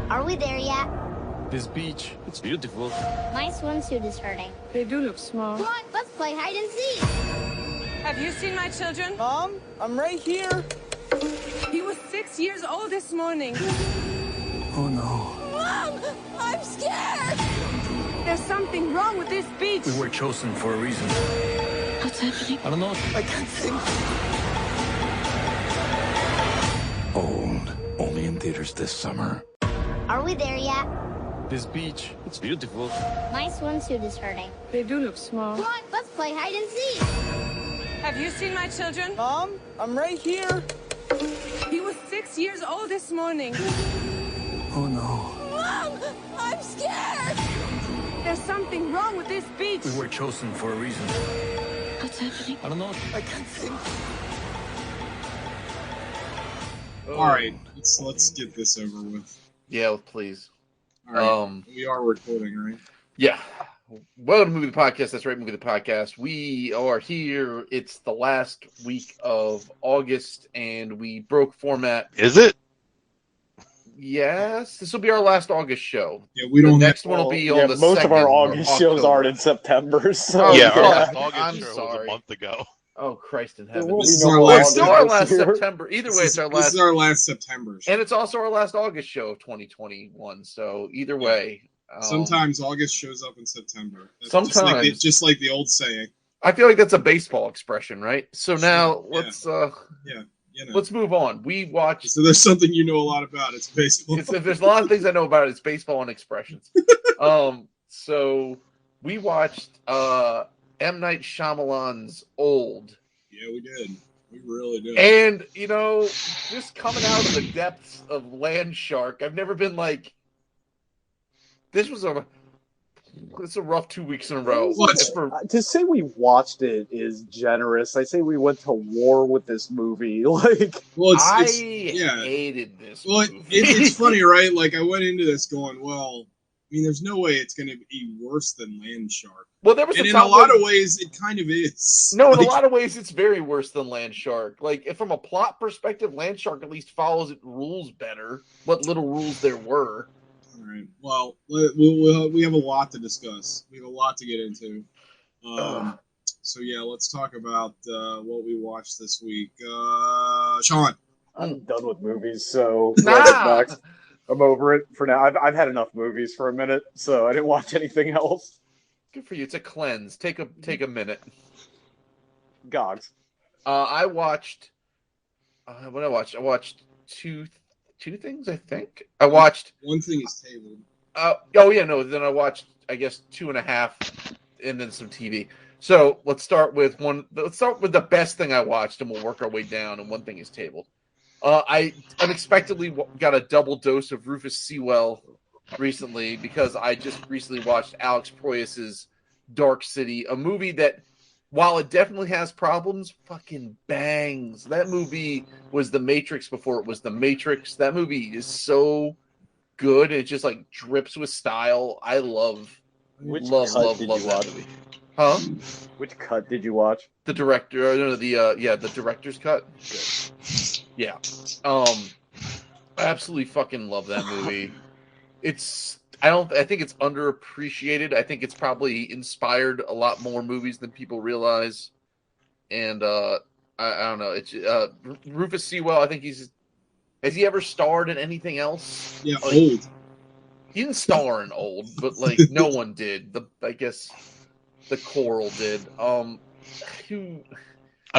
Are we there yet? This beach, it's beautiful. My swimsuit is hurting. They do look small. Come on, let's play hide and seek. Have you seen my children? Mom, I'm right here. He was 6 years old this morning. Oh no. Mom, I'm scared. There's something wrong with this beach. We were chosen for a reason. What's happening? I don't know. I can't think. Old. Only in theaters this summer. Are we there yet? This beach, it's beautiful. My swimsuit is hurting. They do look small. Come on, let's play hide and seek. Have you seen my children? Mom, I'm right here. He was 6 years old this morning. Oh no. Mom, I'm scared. There's something wrong with this beach. We were chosen for a reason. What's happening? I don't know. I can't think. All right, let's get this over with. Yeah, please. All right, we are recording, right? Yeah. Welcome to Movie the Podcast. That's right, Movie the Podcast. We are here. It's the last week of August, and we broke format. Is it? Yes, this will be our last August show. Yeah, we don't. The next one will be on the most of our 2nd August shows October. aren't in September. So Yeah, our yeah. last August I'm show was sorry. a month ago. Oh, Christ in There heaven. will This be is no our more last- It's still our August last this year. September. Either way, This it's our is last. our last September show. And it's also our last August show of 2021. So either way. Sometimes August shows up in September. That's Sometimes. just like the old saying. I feel like that's a baseball expression, right? So now Yeah. let's You know. let's move on. We watched. So there's something you know a lot about. It's baseball. If there's a lot of things I know about it, it's baseball and expressions. So we watched M. Night Shyamalan's Old. Yeah, we did. We really did. And, just coming out of the depths of Land Shark, I've never been like, it's a rough 2 weeks in a row. What? To say we watched it is generous. I say we went to war with this movie. Like, Well, I yeah. hated this Well, movie. it's funny, right? Like I went into this going, well, I mean, there's no way it's going to be worse than Land Shark. Well, there was And a in a time lot when- of ways, it kind of is. No, in Like, a lot of ways, it's very worse than Land Shark. Like, from a plot perspective, Land Shark at least follows its rules better. What little rules there were. All right. Well, we have a lot to discuss. We have a lot to get into. So yeah, let's talk about what we watched this week. Sean. I'm done with movies, so Nah. what's next? I'm over it for now. I've had enough movies for a minute, so I didn't watch anything else. Good for you. It's a cleanse. Take a minute. Gogs. I watched. What I watched two things. I think I watched. One thing is tabled. Then I watched, I guess, 2.5, and then some TV. So let's start with one. Let's start with the best thing I watched, and we'll work our way down. And one thing is tabled. I unexpectedly got a double dose of Rufus Sewell recently because I just recently watched Alex Proyas's Dark City, a movie that, while it definitely has problems, fucking bangs. That movie was The Matrix before it was The Matrix. That movie is so good. It just like drips with style. I love that movie. Huh? Which cut did you watch? The director, the director's cut. Good. Yeah. I absolutely fucking love that movie. I think it's underappreciated. I think it's probably inspired a lot more movies than people realize. And I don't know. It's Rufus Sewell. I think has he ever starred in anything else? Yeah, Like, Old. He didn't star in Old, but like no one did. I guess the Coral did. A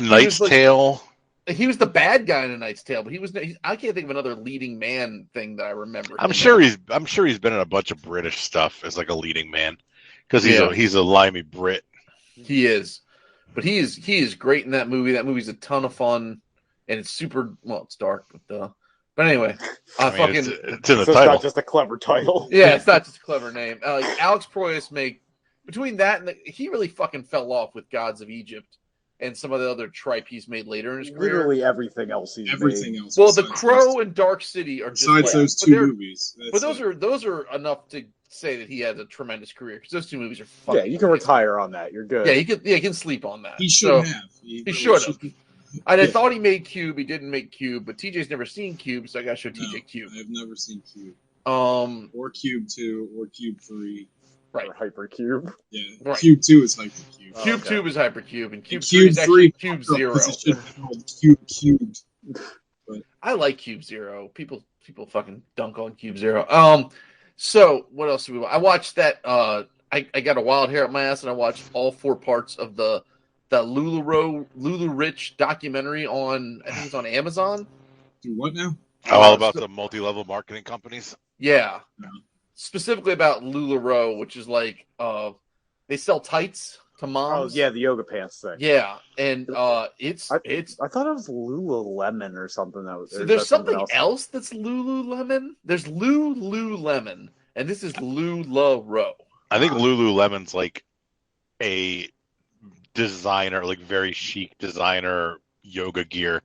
Knight's Tale. He was the bad guy in A Knight's Tale, but I can't think of another leading man thing that I remember. I'm sure he's been in a bunch of British stuff as like a leading man because he's a limey Brit. He is, but he is great in that movie. That movie's a ton of fun, and it's super. Well, it's dark, but anyway, it's in the So it's title. not just a clever title. yeah, it's not just a clever name. Alex Proyas between that and he really fucking fell off with Gods of Egypt and some of the other tripe he's made later in his career. Literally everything else he's Everything made. else. Well, The besides Crow those and Dark City are just Besides like, those but two they're- movies. But those are enough to say that he had a tremendous career because those two movies are fucking. Yeah, you can amazing. retire on that. You're good. Yeah, you can sleep on that. He should So, have. He really should have. And I Yeah. thought he made Cube. He didn't make Cube, but TJ's never seen Cube, so I got to show TJ No, Cube. I've never seen Cube. Or Cube 2 or Cube 3. Right. Or Hypercube. Yeah. Right. Cube 2 is Hypercube. Oh, Cube okay. 2 is Hypercube, and Cube And 3 is actually Cube fucked up 0. 'cause it should be called Cube Cubed. I like Cube 0. People fucking dunk on Cube 0. So what else did we watch? I watched that. I got a wild hair up my ass, and I watched all 4 parts of the Lulu Rich documentary on, I think it's on Amazon. Do what now? All about the multi-level marketing companies. Yeah. No. Specifically about LuLaRoe, which is like they sell tights to Oh moms. yeah, the yoga pants thing. Yeah, and it's I thought it was Lululemon or something. That was. so or is there's that something else that's Lululemon. There's Lululemon, and this is LuLaRoe. I think Lululemon's like a designer, like very chic designer yoga gear,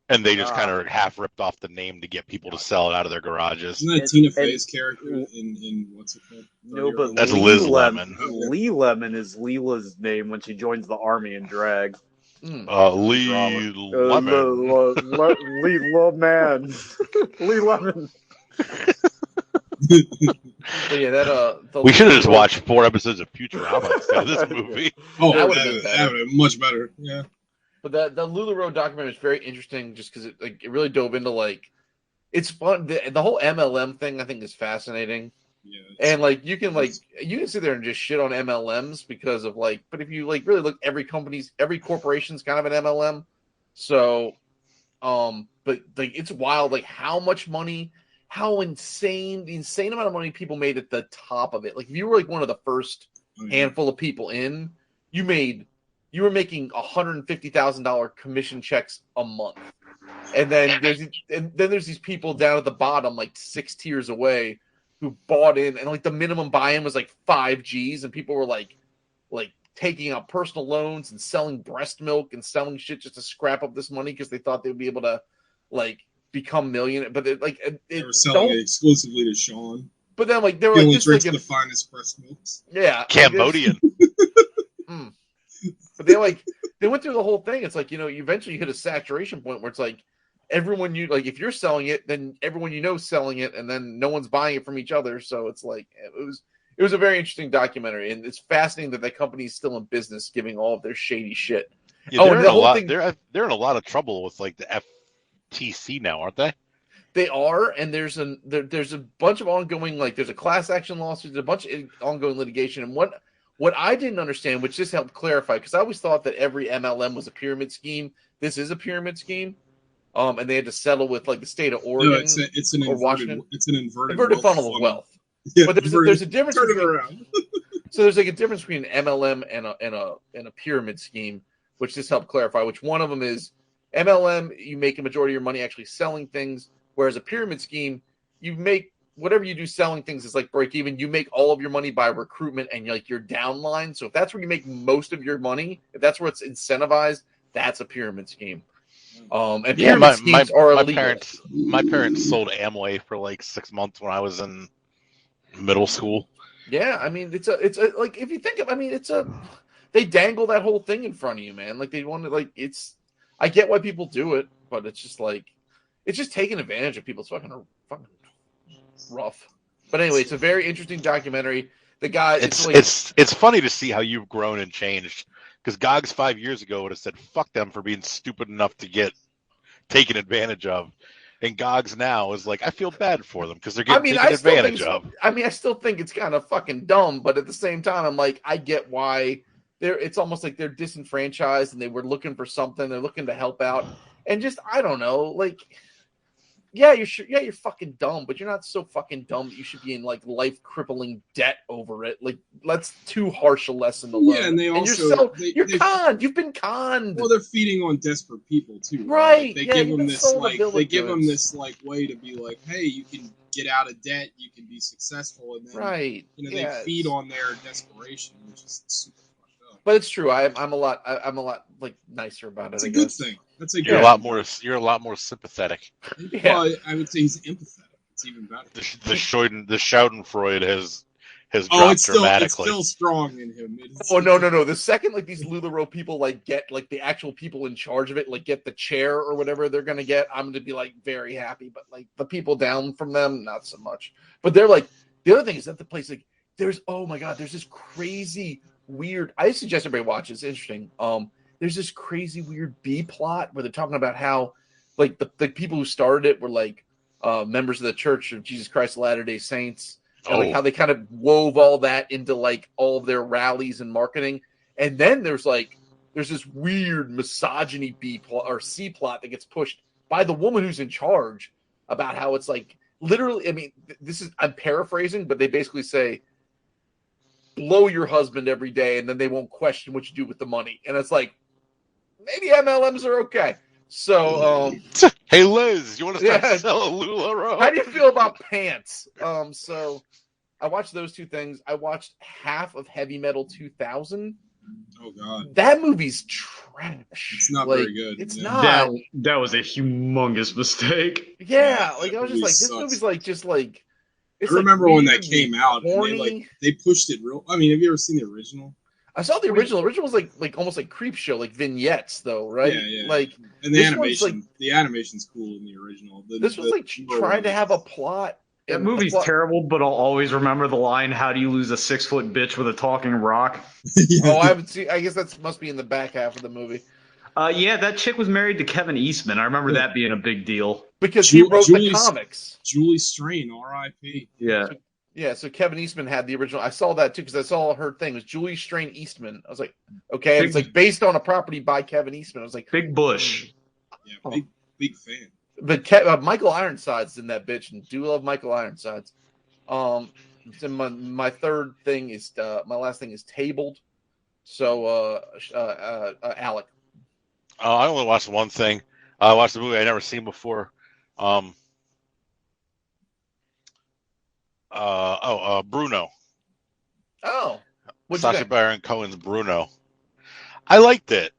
and they just kind of half ripped off the name to get people to sell it out of their garages. Isn't that Tina Fey's character in what's it called? No, but That's Liz Lemon. Lee Lemon is Leela's name when she joins the army in drag. Lee Lemon. Lee Lemon. Lee Lemon. But yeah, that We should have just watched 4 episodes of Futurama instead of this movie. Oh, That would've been better. that would have been much better. Yeah. But the LuLaRoe documentary is very interesting, just because it really dove into it's fun. The whole MLM thing I think is fascinating, Yeah. and you can sit there and just shit on MLMs because of but if you really look, every corporation's kind of an MLM. So, but it's wild, how much money, how the insane amount of money people made at the top of it. If you were one of the first handful of people in, you were making $150,000 commission checks a month, and then there's these people down at the bottom, 6 tiers away, who bought in, and the minimum buy-in was 5 G's, and people were taking out personal loans and selling breast milk and selling shit just to scrap up this money because they thought they'd be able to become millionaire. But they were selling it exclusively to Sean. But then they were He only just drinks the finest breast milks. yeah, Cambodian. But they went through the whole thing. It's you eventually hit a saturation point where it's everyone if you're selling it, then everyone is selling it, and then no one's buying it from each other. So it's it was a very interesting documentary, and it's fascinating that that company is still in business, giving all of their shady shit. Yeah, they're in a lot of trouble with the FTC now, aren't they? They are, and there's a bunch of ongoing there's a class action lawsuit, there's a bunch of ongoing litigation, and what I didn't understand, which this helped clarify, because I always thought that every MLM was a pyramid scheme. This is a pyramid scheme, and they had to settle with the state of Oregon. No, it's an inverted funnel of wealth. Yeah, but there's a difference. Turn it around. So there's a difference between an MLM and a pyramid scheme, which this helped clarify. Which one of them is MLM? You make a majority of your money actually selling things, whereas a pyramid scheme, you make whatever you do selling things is break even. You make all of your money by recruitment and your downline. So if that's where you make most of your money, if that's where it's incentivized, that's a pyramid scheme. And pyramid schemes are illegal. My parents sold Amway for 6 months when I was in middle school. Yeah, I mean it's if you think of they dangle that whole thing in front of you, man. They want to I get why people do it, but it's just it's just taking advantage of people's fucking rough. But anyway, it's a very interesting documentary. The guy, it's funny to see how you've grown and changed. Because Gogs 5 years ago would have said, "Fuck them for being stupid enough to get taken advantage of," and Gogs now is I feel bad for them because they're getting taken advantage of. I still think it's kind of fucking dumb, but at the same time, I'm I get why it's almost they're disenfranchised and they were looking for something. They're looking to help out, and just I don't know, you're fucking dumb, but you're not so fucking dumb that you should be in life crippling debt over it. That's too harsh a lesson to learn. Yeah, and they also you're conned. You've been conned. Well, they're feeding on desperate people too, right? They give them this way to be hey, you can get out of debt, you can be successful, and then right. They feed on their desperation, which is super fucked up. But it's true. I'm a lot nicer about it. It's a good thing. That's You're a lot more sympathetic. Yeah. Well, I would say he's empathetic. It's even better. The Schadenfreude has Oh, dropped it's dramatically. still strong in him. Oh no! The second like these LuLaRoe people like get like the actual people in charge of it like get the chair or whatever they're gonna get, I'm gonna be like very happy. But like the people down from them, not so much. But they're like the other thing is that the place like there's oh my god, there's this crazy weird. I suggest everybody watch. It's interesting. There's this crazy weird B plot where they're talking about how like the people who started it were like members of the Church of Jesus Christ of Latter-day Saints. And like how they kind of wove all that into like all of their rallies and marketing. And then there's this weird misogyny B plot or C plot that gets pushed by the woman who's in charge about how it's like literally, I mean, I'm paraphrasing, but they basically say, blow your husband every day and then they won't question what you do with the money. And it's like, maybe MLMs are okay. So, hey Liz, you want to start selling LuLaRoe? How do you feel about pants? So I watched those two things. I watched half of Heavy Metal 2000. Oh god, that movie's trash. It's not very good. It's not. That was a humongous mistake. Yeah, like I was just like, this movie's like just like. I remember when that came out, and they pushed it real. I mean, have you ever seen the original? I saw the original. The original was like almost like creep show, like vignettes, though, right? Yeah. Like, and the animation, the animation's cool in the original. This was like trying to have a plot. That movie's terrible, but I'll always remember the line, "How do you lose a 6-foot bitch with a talking rock?" Oh, I haven't seen. I guess that must be in the back half of the movie. Yeah, that chick was married to Kevin Eastman. I remember that being a big deal because he wrote the comics. Julie Strain, R.I.P. Yeah. So Kevin Eastman had the original. I saw that too because I saw her thing. It was Julie Strain Eastman. I was like, okay, it's like based on a property by Kevin Eastman. I was like, Big Bush. Yeah, big fan. But Michael Ironside's in that bitch, and do love Michael Ironsides. So my third thing is my last thing is Tabled. So Alec. I only watched one thing. I watched a movie I never seen before. Bruno. Oh, Sacha Baron Cohen's Bruno. I liked it.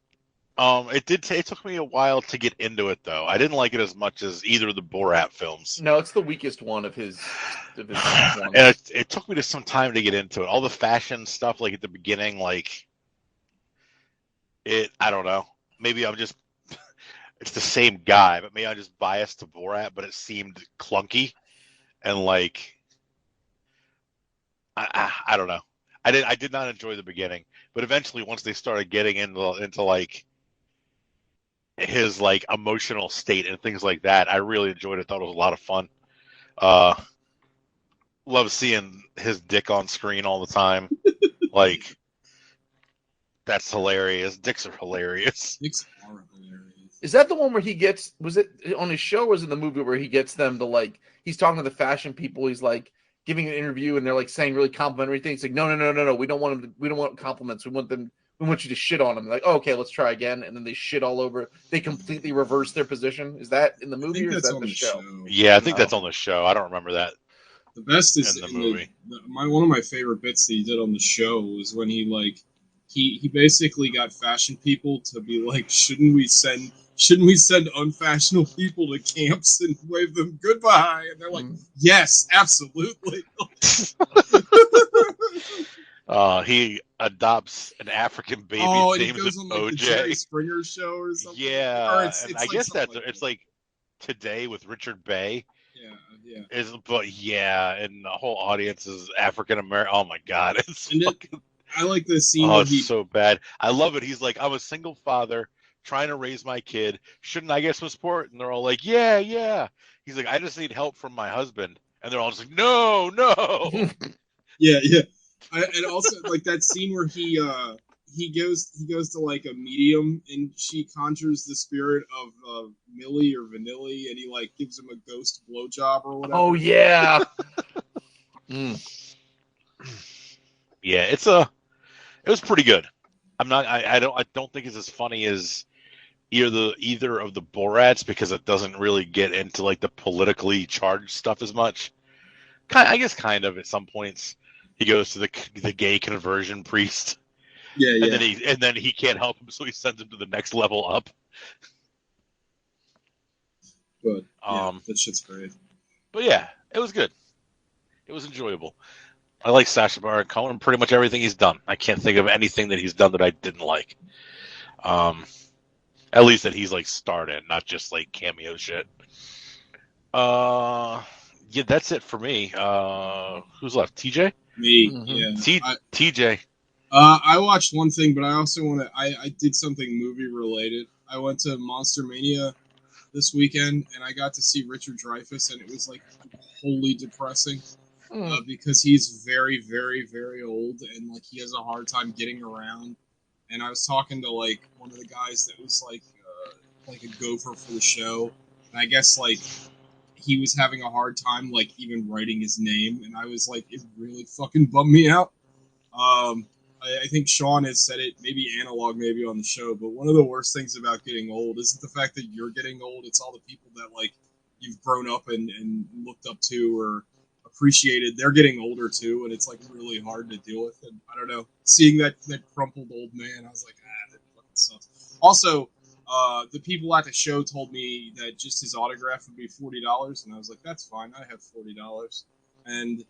It took me a while to get into it, though. I didn't like it as much as either of the Borat films. No, it's the weakest one of his. And it took me some time to get into it. All the fashion stuff, like at the beginning, like I don't know. Maybe I'm just. It's the same guy, but maybe I'm just biased to Borat. But it seemed clunky, and like I don't know. I did not enjoy the beginning, but eventually, once they started getting into like his like emotional state and things like that, I really enjoyed it. Thought it was a lot of fun. Love seeing his dick on screen all the time. Like that's hilarious. Dicks are hilarious. Dicks are hilarious. Is that the one where he gets? Was it on his show? Or was it the movie where he gets them to like? He's talking to the fashion people. He's like giving an interview, and they're like saying really complimentary things. Like, no. We don't want them. We don't want compliments. We want you to shit on them. They're like, oh, okay, let's try again. And then they shit all over. They completely reverse their position. Is that in the movie or is that the show? Yeah, I think that's on the show. I don't remember that. The best is in the movie. One of my favorite bits that he did on the show was when he basically got fashion people to be like, shouldn't we send unfashionable people to camps and wave them goodbye? And they're like, yes, absolutely. He adopts an African baby and he named goes on like the Jerry Springer show or something. Yeah, or it's I like guess it's like Today with Richard Bay. Yeah. And the whole audience is African American. Oh my god, I like the scene. It's so bad. I love it. He's like, I'm a single father trying to raise my kid. Shouldn't I get some support? And they're all like, yeah. He's like, I just need help from my husband. And they're all just like, no. Yeah. And also like that scene where he goes to like a medium and she conjures the spirit of Millie or Vanilli and he like gives him a ghost blowjob or whatever. Oh yeah. Yeah, it was pretty good. I don't think it's as funny as either of the Borats because it doesn't really get into like the politically charged stuff as much. I guess kind of at some points he goes to the gay conversion priest. Yeah. And then he can't help him, so he sends him to the next level up. But that shit's great. But yeah, it was good. It was enjoyable. I like Sacha Baron Cohen. Pretty much everything he's done. I can't think of anything that he's done that I didn't like. At least that he's like starred in, not just like cameo shit. Yeah, that's it for me. Who's left? TJ? Me, Mhm. yeah. TJ. I watched one thing, but I also want to. I did something movie related. I went to Monster Mania this weekend, and I got to see Richard Dreyfuss, and it was like wholly depressing because he's very, very, very old, and like he has a hard time getting around. And I was talking to like one of the guys that was like a gopher for the show, and I guess like he was having a hard time like even writing his name, and I was like, it really fucking bummed me out. I think Sean has said it, maybe Analog, maybe on the show, but one of the worst things about getting old isn't the fact that you're getting old, it's all the people that like you've grown up and looked up to or appreciated. They're getting older too, and it's like really hard to deal with. And I don't know, seeing that crumpled old man, I was like, that fucking sucks. Also, the people at the show told me that just his autograph would be $40, and I was like, that's fine, I have $40. And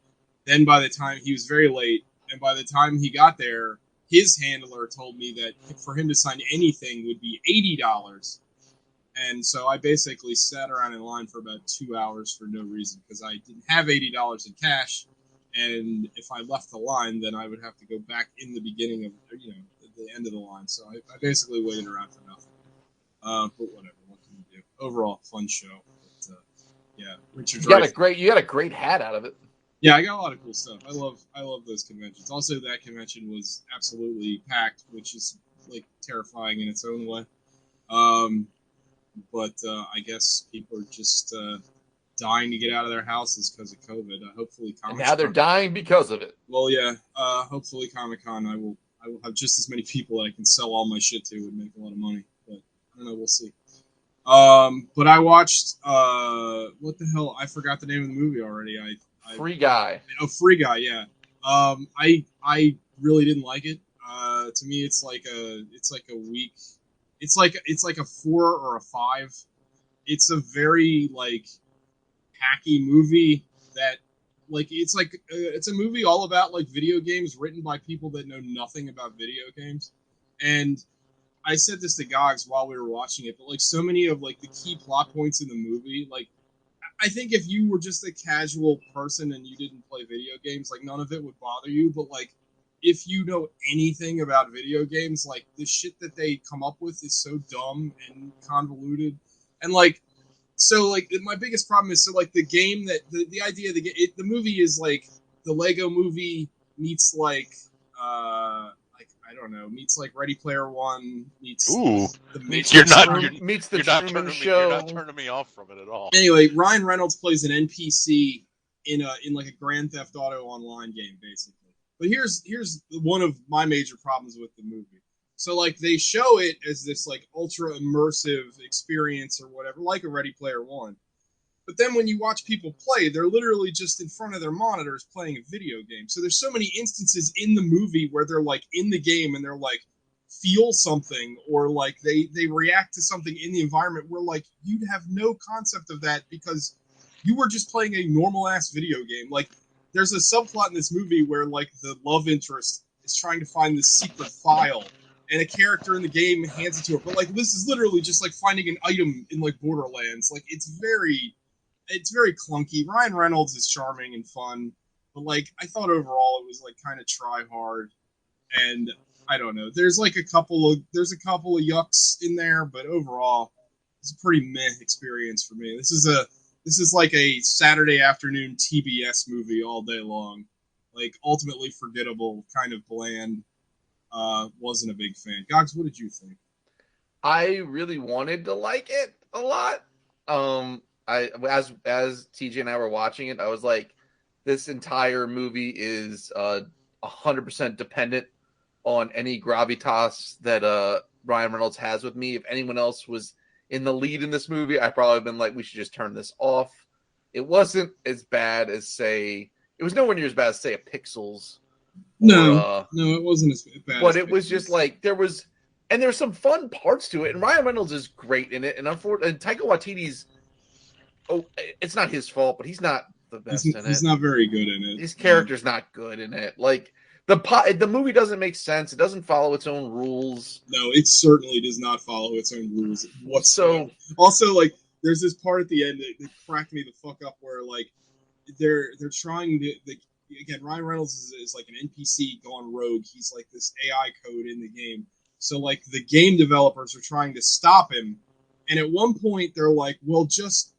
then by the time he was very late, and by the time he got there, his handler told me that for him to sign anything would be $80. And so I basically sat around in line for about 2 hours for no reason because I didn't have $80 in cash. And if I left the line, then I would have to go back in the beginning of, the end of the line. So I basically waited around for nothing. But whatever, what can you do? Overall, fun show. But, yeah, Richard. You got a great hat out of it. Yeah, I got a lot of cool stuff. I love those conventions. Also, that convention was absolutely packed, which is like terrifying in its own way. But I guess people are just dying to get out of their houses because of COVID. Hopefully, Comic-Con. And now they're dying because of it. Well, yeah. Hopefully, Comic-Con, I will have just as many people that I can sell all my shit to and make a lot of money. But I don't know. We'll see. But I watched what the hell? I forgot the name of the movie already. Free Guy. Oh, Free Guy, yeah. I really didn't like it. To me, it's like a weak. It's like a 4 or a 5. It's a very like hacky movie that like it's a movie all about like video games written by people that know nothing about video games. And I said this to Gogs while we were watching it, but like so many of like the key plot points in the movie, like I think if you were just a casual person and you didn't play video games, like none of it would bother you. But like, if you know anything about video games, like the shit that they come up with is so dumb and convoluted. And like, so like my biggest problem is so like the game that the idea of the movie is like the Lego Movie meets like I don't know, meets like Ready Player One, meets the meets Truman Show. You're not turning me off from it at all. Anyway, Ryan Reynolds plays an NPC in like a Grand Theft Auto online game, basically. But here's one of my major problems with the movie. So like they show it as this like ultra immersive experience or whatever, like a Ready Player One. But then when you watch people play, they're literally just in front of their monitors playing a video game. So there's so many instances in the movie where they're like in the game and they're like feel something or like they react to something in the environment where like you'd have no concept of that because you were just playing a normal ass video game. Like there's a subplot in this movie where like the love interest is trying to find this secret file and a character in the game hands it to her. But like this is literally just like finding an item in like Borderlands. Like it's very clunky. Ryan Reynolds is charming and fun, but like I thought overall it was like kind of try hard, and I don't know. There's a couple of yucks in there, but overall it's a pretty meh experience for me. This is like a Saturday afternoon TBS movie all day long, like ultimately forgettable, kind of bland. Wasn't a big fan. Gogs, what did you think? I really wanted to like it a lot. As TJ and I were watching it, I was like, this entire movie is 100% dependent on any gravitas that Ryan Reynolds has with me. If anyone else was in the lead in this movie, I'd probably been like, we should just turn this off. It wasn't as bad as it was nowhere near as bad as say a Pixels. No, it wasn't as bad. But it was just like there's some fun parts to it, and Ryan Reynolds is great in it. And unfortunately, Taika Waititi's. Oh, it's not his fault, but he's not the best He's, in he's it. not very good in it. His character's not good in it. Like the movie doesn't make sense. It doesn't follow its own rules. No, it certainly does not follow its own rules whatsoever. So Also, like, there's this part at the end that cracked me the fuck up where, like, they're trying to... again, Ryan Reynolds is like an NPC gone rogue. He's like this AI code in the game. So, like, the game developers are trying to stop him. And at one point, they're like, well, just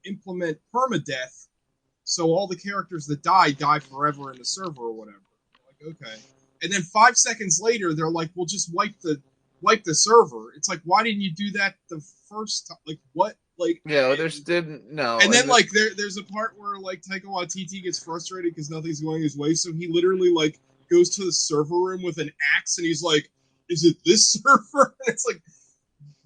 implement permadeath so all the characters that die forever in the server or whatever. Like, okay. And then 5 seconds later, they're like, well, just wipe the server. It's like, why didn't you do that the first time? Like, what? Like, yeah, there's didn't no. And then like there's a part where like Taika Waititi gets frustrated because nothing's going his way, so he literally like goes to the server room with an axe and he's like, "Is it this server?" And it's like,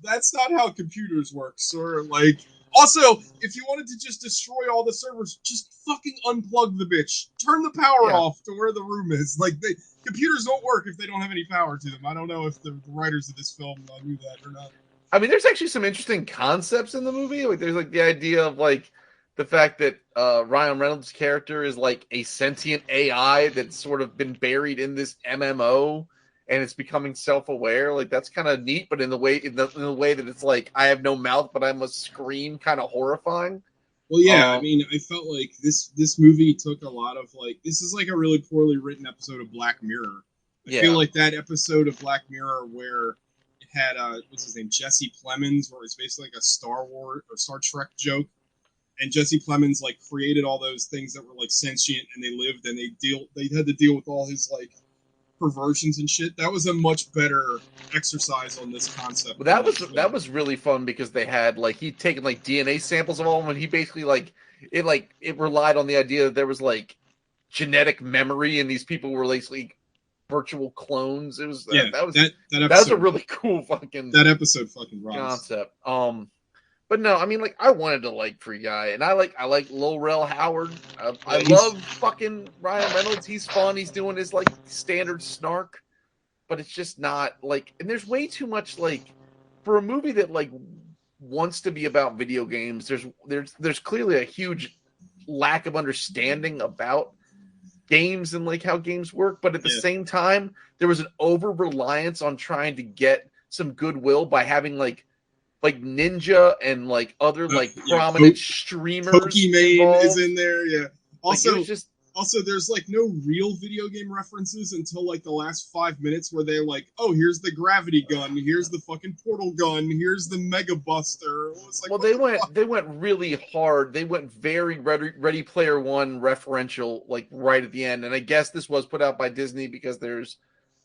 that's not how computers work, sir. Like, also, if you wanted to just destroy all the servers, just fucking unplug the bitch, turn the power off to where the room is. Like, computers don't work if they don't have any power to them. I don't know if the writers of this film knew that or not. I mean, there's actually some interesting concepts in the movie. Like, there's like the idea of like the fact that Ryan Reynolds' character is like a sentient AI that's sort of been buried in this MMO, and it's becoming self-aware. Like, that's kind of neat, but in the way that it's like, I have no mouth, but I must scream, kind of horrifying. Well, yeah, I mean, I felt like this movie took a lot of like, this is like a really poorly written episode of Black Mirror. I feel like that episode of Black Mirror where had what's his name, Jesse Plemons, where it's basically like a Star Wars or Star Trek joke, and Jesse Plemons like created all those things that were like sentient and they lived and they had to deal with all his like perversions and shit. That was a much better exercise on this concept. But that was really fun because they had like he'd taken like DNA samples of all of them, and he basically it relied on the idea that there was like genetic memory and these people were basically virtual clones. It was that was a really cool fucking fucking rocks. Concept. But no, I mean, like, I wanted to like Free Guy, and I like Lil Rel Howard. I love fucking Ryan Reynolds. He's fun. He's doing his like standard snark, but it's just not like. And there's way too much like for a movie that like wants to be about video games. There's clearly a huge lack of understanding about games and like how games work, but at the same time there was an over reliance on trying to get some goodwill by having like Ninja and like other like prominent streamers. Pokimane is in there, Also, like, also there's like no real video game references until like the last 5 minutes where they're like, oh, here's the gravity gun, here's the fucking portal gun, here's the Mega Buster. Like, well, they went really hard. They went very Ready Player One referential, like right at the end. And I guess this was put out by Disney because there's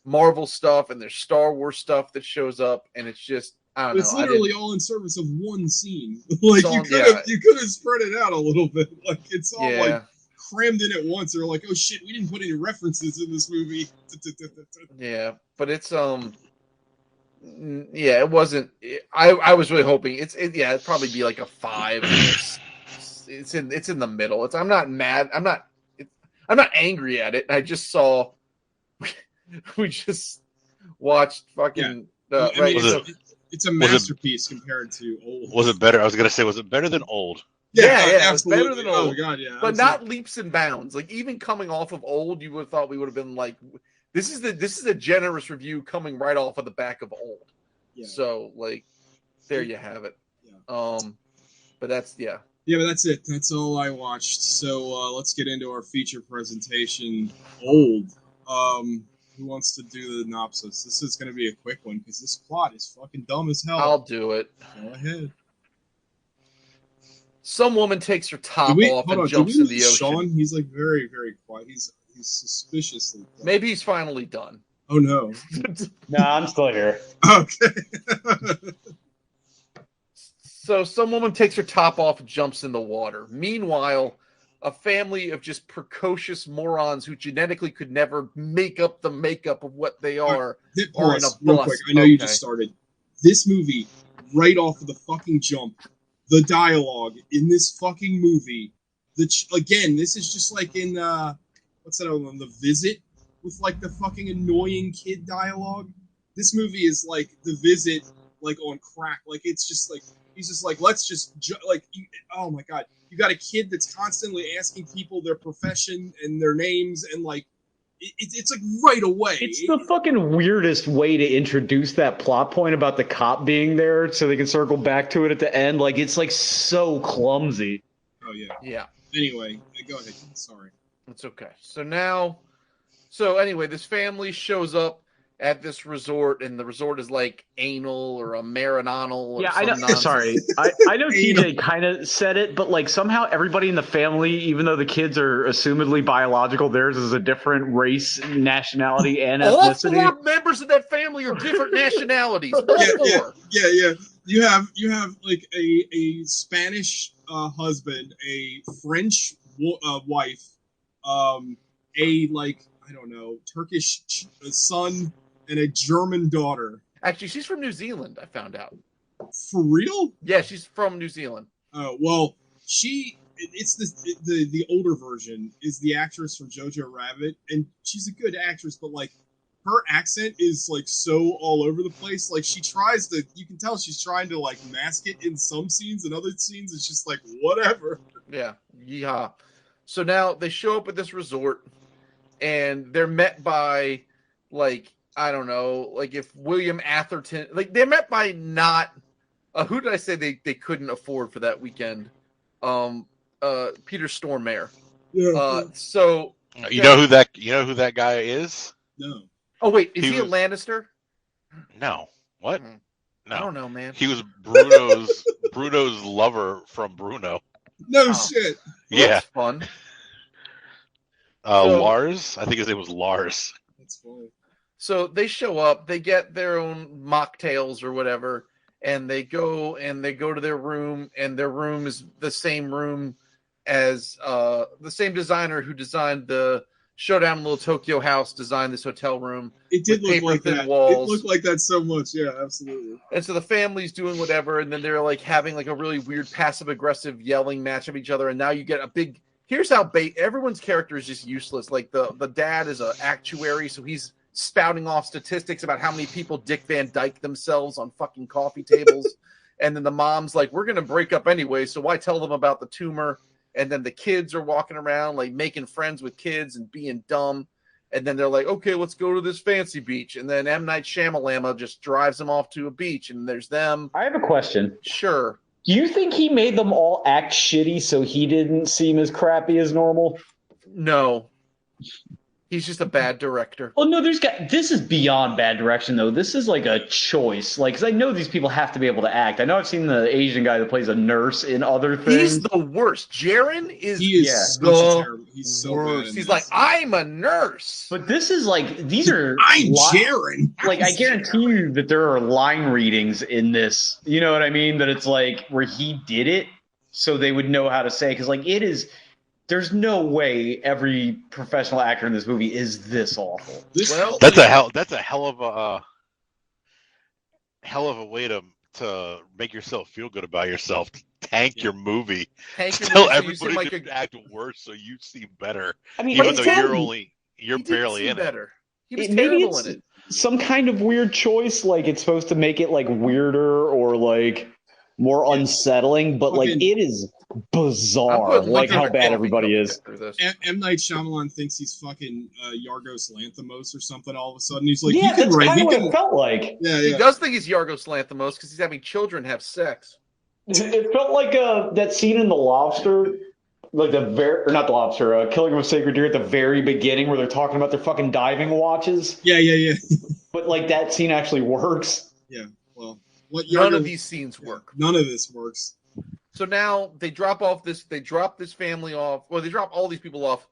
Marvel stuff and there's Star Wars stuff that shows up, and it's just I don't know. It's literally all in service of one scene. Like you could have spread it out a little bit. Like it's all like crammed in at once. They're like, oh shit, we didn't put any references in this movie. Yeah, but it's it wasn't. I was really hoping it'd probably be like a 5. It's in the middle. I'm not mad. I'm not angry at it. I just saw we just watched fucking. It's a masterpiece compared to Old. Was it better? I was gonna say, was it better than Old? Yeah, it's better than Old. Oh god, yeah. But not leaps and bounds. Like even coming off of Old, you would have thought we would have been like, this is a generous review coming right off of the back of Old. Yeah. So like, there you have it. Yeah. But that's Yeah, but that's it. That's all I watched. So let's get into our feature presentation. Old. Who wants to do the synopsis? This is going to be a quick one because this plot is fucking dumb as hell. I'll do it. Go ahead. Some woman takes her top off and jumps in the ocean. Sean, he's like very, very quiet. He's suspiciously quiet. Maybe he's finally done. Oh no. No, I'm still here. Okay. So some woman takes her top off and jumps in the water. Meanwhile, a family of just precocious morons who genetically could never make up the makeup of what they are in a bus. Real quick, I know you just started. This movie, right off of the fucking jump, the dialogue in this fucking movie, again, this is just like in, what's that on The Visit? With like the fucking annoying kid dialogue. This movie is like The Visit, like on crack. Like it's just like, He's just like, let's just oh my god, you got a kid that's constantly asking people their profession and their names, and like it's like right away. It's the fucking weirdest way to introduce that plot point about the cop being there, so they can circle back to it at the end. Like it's like so clumsy. Oh yeah. Yeah. Anyway, go ahead. Sorry. It's okay. So anyway, this family shows up at this resort, and the resort is like anal or a marinonal. Or Yeah, I know. nonsense. Sorry, I know TJ kind of said it, but like somehow everybody in the family, even though the kids are assumedly biological, theirs is a different race, nationality, and All ethnicity. 4 members of that family are different nationalities. All 4. Yeah. You have like a Spanish husband, a French wife, a like I don't know Turkish son, and a German daughter. Actually, she's from New Zealand. I found out. For real? Yeah, she's from New Zealand. Oh well, it's the older version is the actress from Jojo Rabbit, and she's a good actress, but like her accent is like so all over the place. Like you can tell she's trying to like mask it in some scenes, and other scenes it's just like whatever. Yeah, yeehaw. So now they show up at this resort, and they're met by like I don't know, like if William Atherton, like they're met by not who did I say they couldn't afford for that weekend? Peter Stormare. Yeah. So You know who that guy is? No. Oh wait, is He he a was- Lannister? No. What? I No. don't know, man. He was Bruno's lover from Bruno. No Oh. shit. Well, Yeah. that's fun. So- Lars. I think his name was Lars. That's funny. So they show up, they get their own mocktails or whatever, and they go to their room, and their room is the same room as the same designer who designed the Showdown in Little Tokyo House designed this hotel room. It did with look like paper-thin that. walls. It looked like that so much. Yeah, absolutely. And so the family's doing whatever, and then they're like having like a really weird passive aggressive yelling match of each other, and now you get a big. Here's how everyone's character is just useless. Like the dad is an actuary, so he's spouting off statistics about how many people Dick Van Dyke themselves on fucking coffee tables, and then the mom's like, "We're gonna break up anyway, so why tell them about the tumor?" And then the kids are walking around like making friends with kids and being dumb. And then they're like, okay, let's go to this fancy beach. And then M. Night Shyamalama just drives them off to a beach, and there's them. I have a question. Sure. Do you think he made them all act shitty so he didn't seem as crappy as normal? No. He's just a bad director. Well, no, this is beyond bad direction, though. This is like a choice. Like, 'cause I know these people have to be able to act. I know I've seen the Asian guy that plays a nurse in other things. He's the worst. Jaren is He's so worst. bad in He's this. like, I'm a nurse. But this is like, these are... I'm Jaren. Like, I guarantee you that there are line readings in this. You know what I mean? That it's like, where he did it, so they would know how to say. Because, like, it is... There's no way every professional actor in this movie is this awful. That's a hell of a way to make yourself feel good about yourself. Tank your movie. Tank your Tell movie so you seem everybody like to act worse so you seem better. I mean, even but though he you're He barely did in seem better. He was Maybe terrible it's in it. some kind of weird choice, like it's supposed to make it like weirder or like more unsettling, but like Okay. it is bizarre, like how bad everybody is. M. Night Shyamalan thinks he's fucking Yargos Lanthimos or something. All of a sudden, he's like, Yeah, he can that's write. kind He of what can. it felt like. Yeah, He yeah. does think he's Yargos Lanthimos because he's having children have sex. It felt like that scene in The Lobster, like or not The Lobster, Killing of a Sacred Deer at the very beginning where they're talking about their fucking diving watches. Yeah. But like that scene actually works. Yeah. Well, what None of these scenes work. None of this works. So now they drop this family off, or they drop all these people off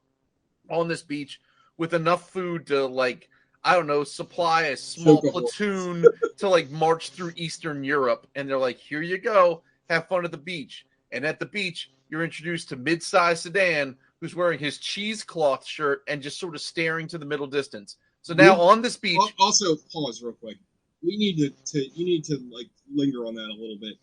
on this beach with enough food to, like, I don't know, supply a small Choke 'em. platoon to like march through Eastern Europe. And they're like, here you go, have fun at the beach. And at the beach, you're introduced to mid-sized Sedan who's wearing his cheesecloth shirt and just sort of staring to the middle distance. So now on this beach, Also, pause real quick. We need you need to like linger on that a little bit.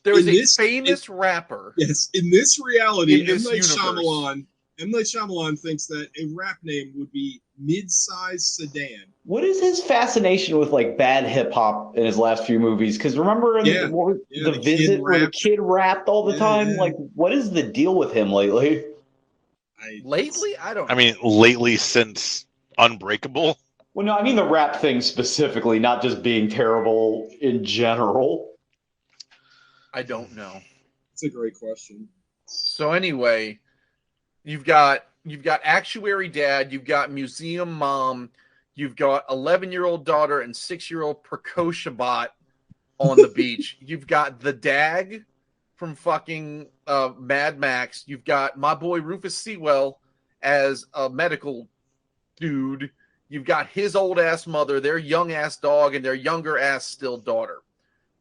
there is in a this- famous rapper. Yes, in this reality, In this M. Night universe. Shyamalan M. Night Shyamalan thinks that a rap name would be Mid-Size Sedan. What is his fascination with like bad hip hop in his last few movies? Because remember in the the Visit kid where the rapped. kid rapped all the Yeah, time? yeah. Like, what is the deal with him lately? Lately, I don't know. I mean, lately since Unbreakable. Well, no, I mean the rap thing specifically, not just being terrible in general. I don't know. It's a great question. So anyway, you've got actuary dad, you've got museum mom, you've got 11-year-old daughter and 6-year-old Prekoshabot on the beach. You've got the Dag from fucking Mad Max. You've got my boy Rufus Sewell as a medical dude. You've got his old ass mother, their young ass dog, and their younger ass still daughter.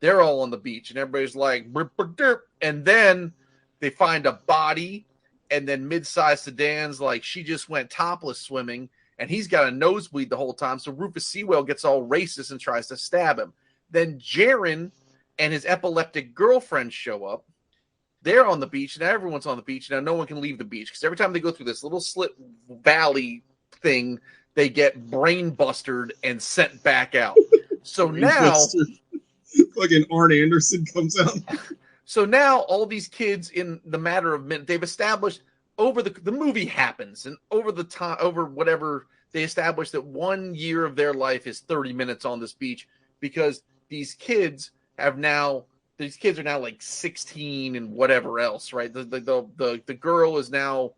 They're all on the beach, and everybody's like, "Burp, burp, derp." And then they find a body, and then mid-sized Sedan's like, she just went topless swimming, and he's got a nosebleed the whole time. So Rufus Sewell gets all racist and tries to stab him. Then Jaren and his epileptic girlfriend show up. They're on the beach, and everyone's on the beach. Now no one can leave the beach because every time they go through this little slit valley thing, they get brain bustered and sent back out. So now, fucking Arn Anderson comes out. So now all these kids, in the matter of minutes, they've established over the movie happens, and over the time, over whatever, they established that 1 year of their life is 30 minutes on this beach because these kids are now like 16 and whatever else, right? The girl is now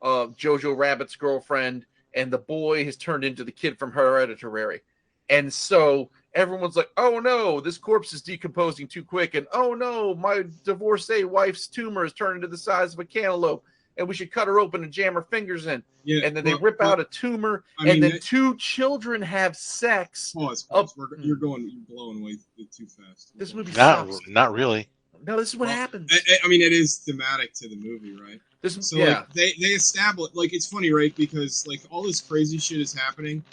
Jojo Rabbit's girlfriend, and the boy has turned into the kid from Hereditary. And so everyone's like, oh no, this corpse is decomposing too quick. And oh no, my divorcee wife's tumor has turned into the size of a cantaloupe. And we should cut her open and jam her fingers in. Yeah, and then they rip out a tumor. And then two children have sex. Pause. You're blowing away too fast. This movie sucks. Not really. No, this is what happens. I mean, it is thematic to the movie, right? Like, they establish, like, it's funny, right? Because like all this crazy shit is happening,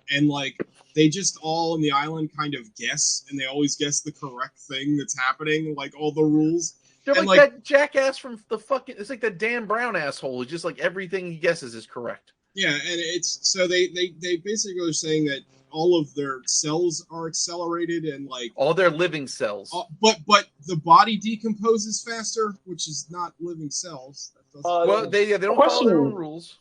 and like they just all on the island kind of guess, and they always guess the correct thing that's happening, like all the rules. They're and like that jackass from the fucking. It's like the Dan Brown asshole. It's just like everything he guesses is correct. Yeah, and it's so they basically are saying that all of their cells are accelerated and like all their living cells. But the body decomposes faster, which is not living cells. Well, they don't follow their own rules.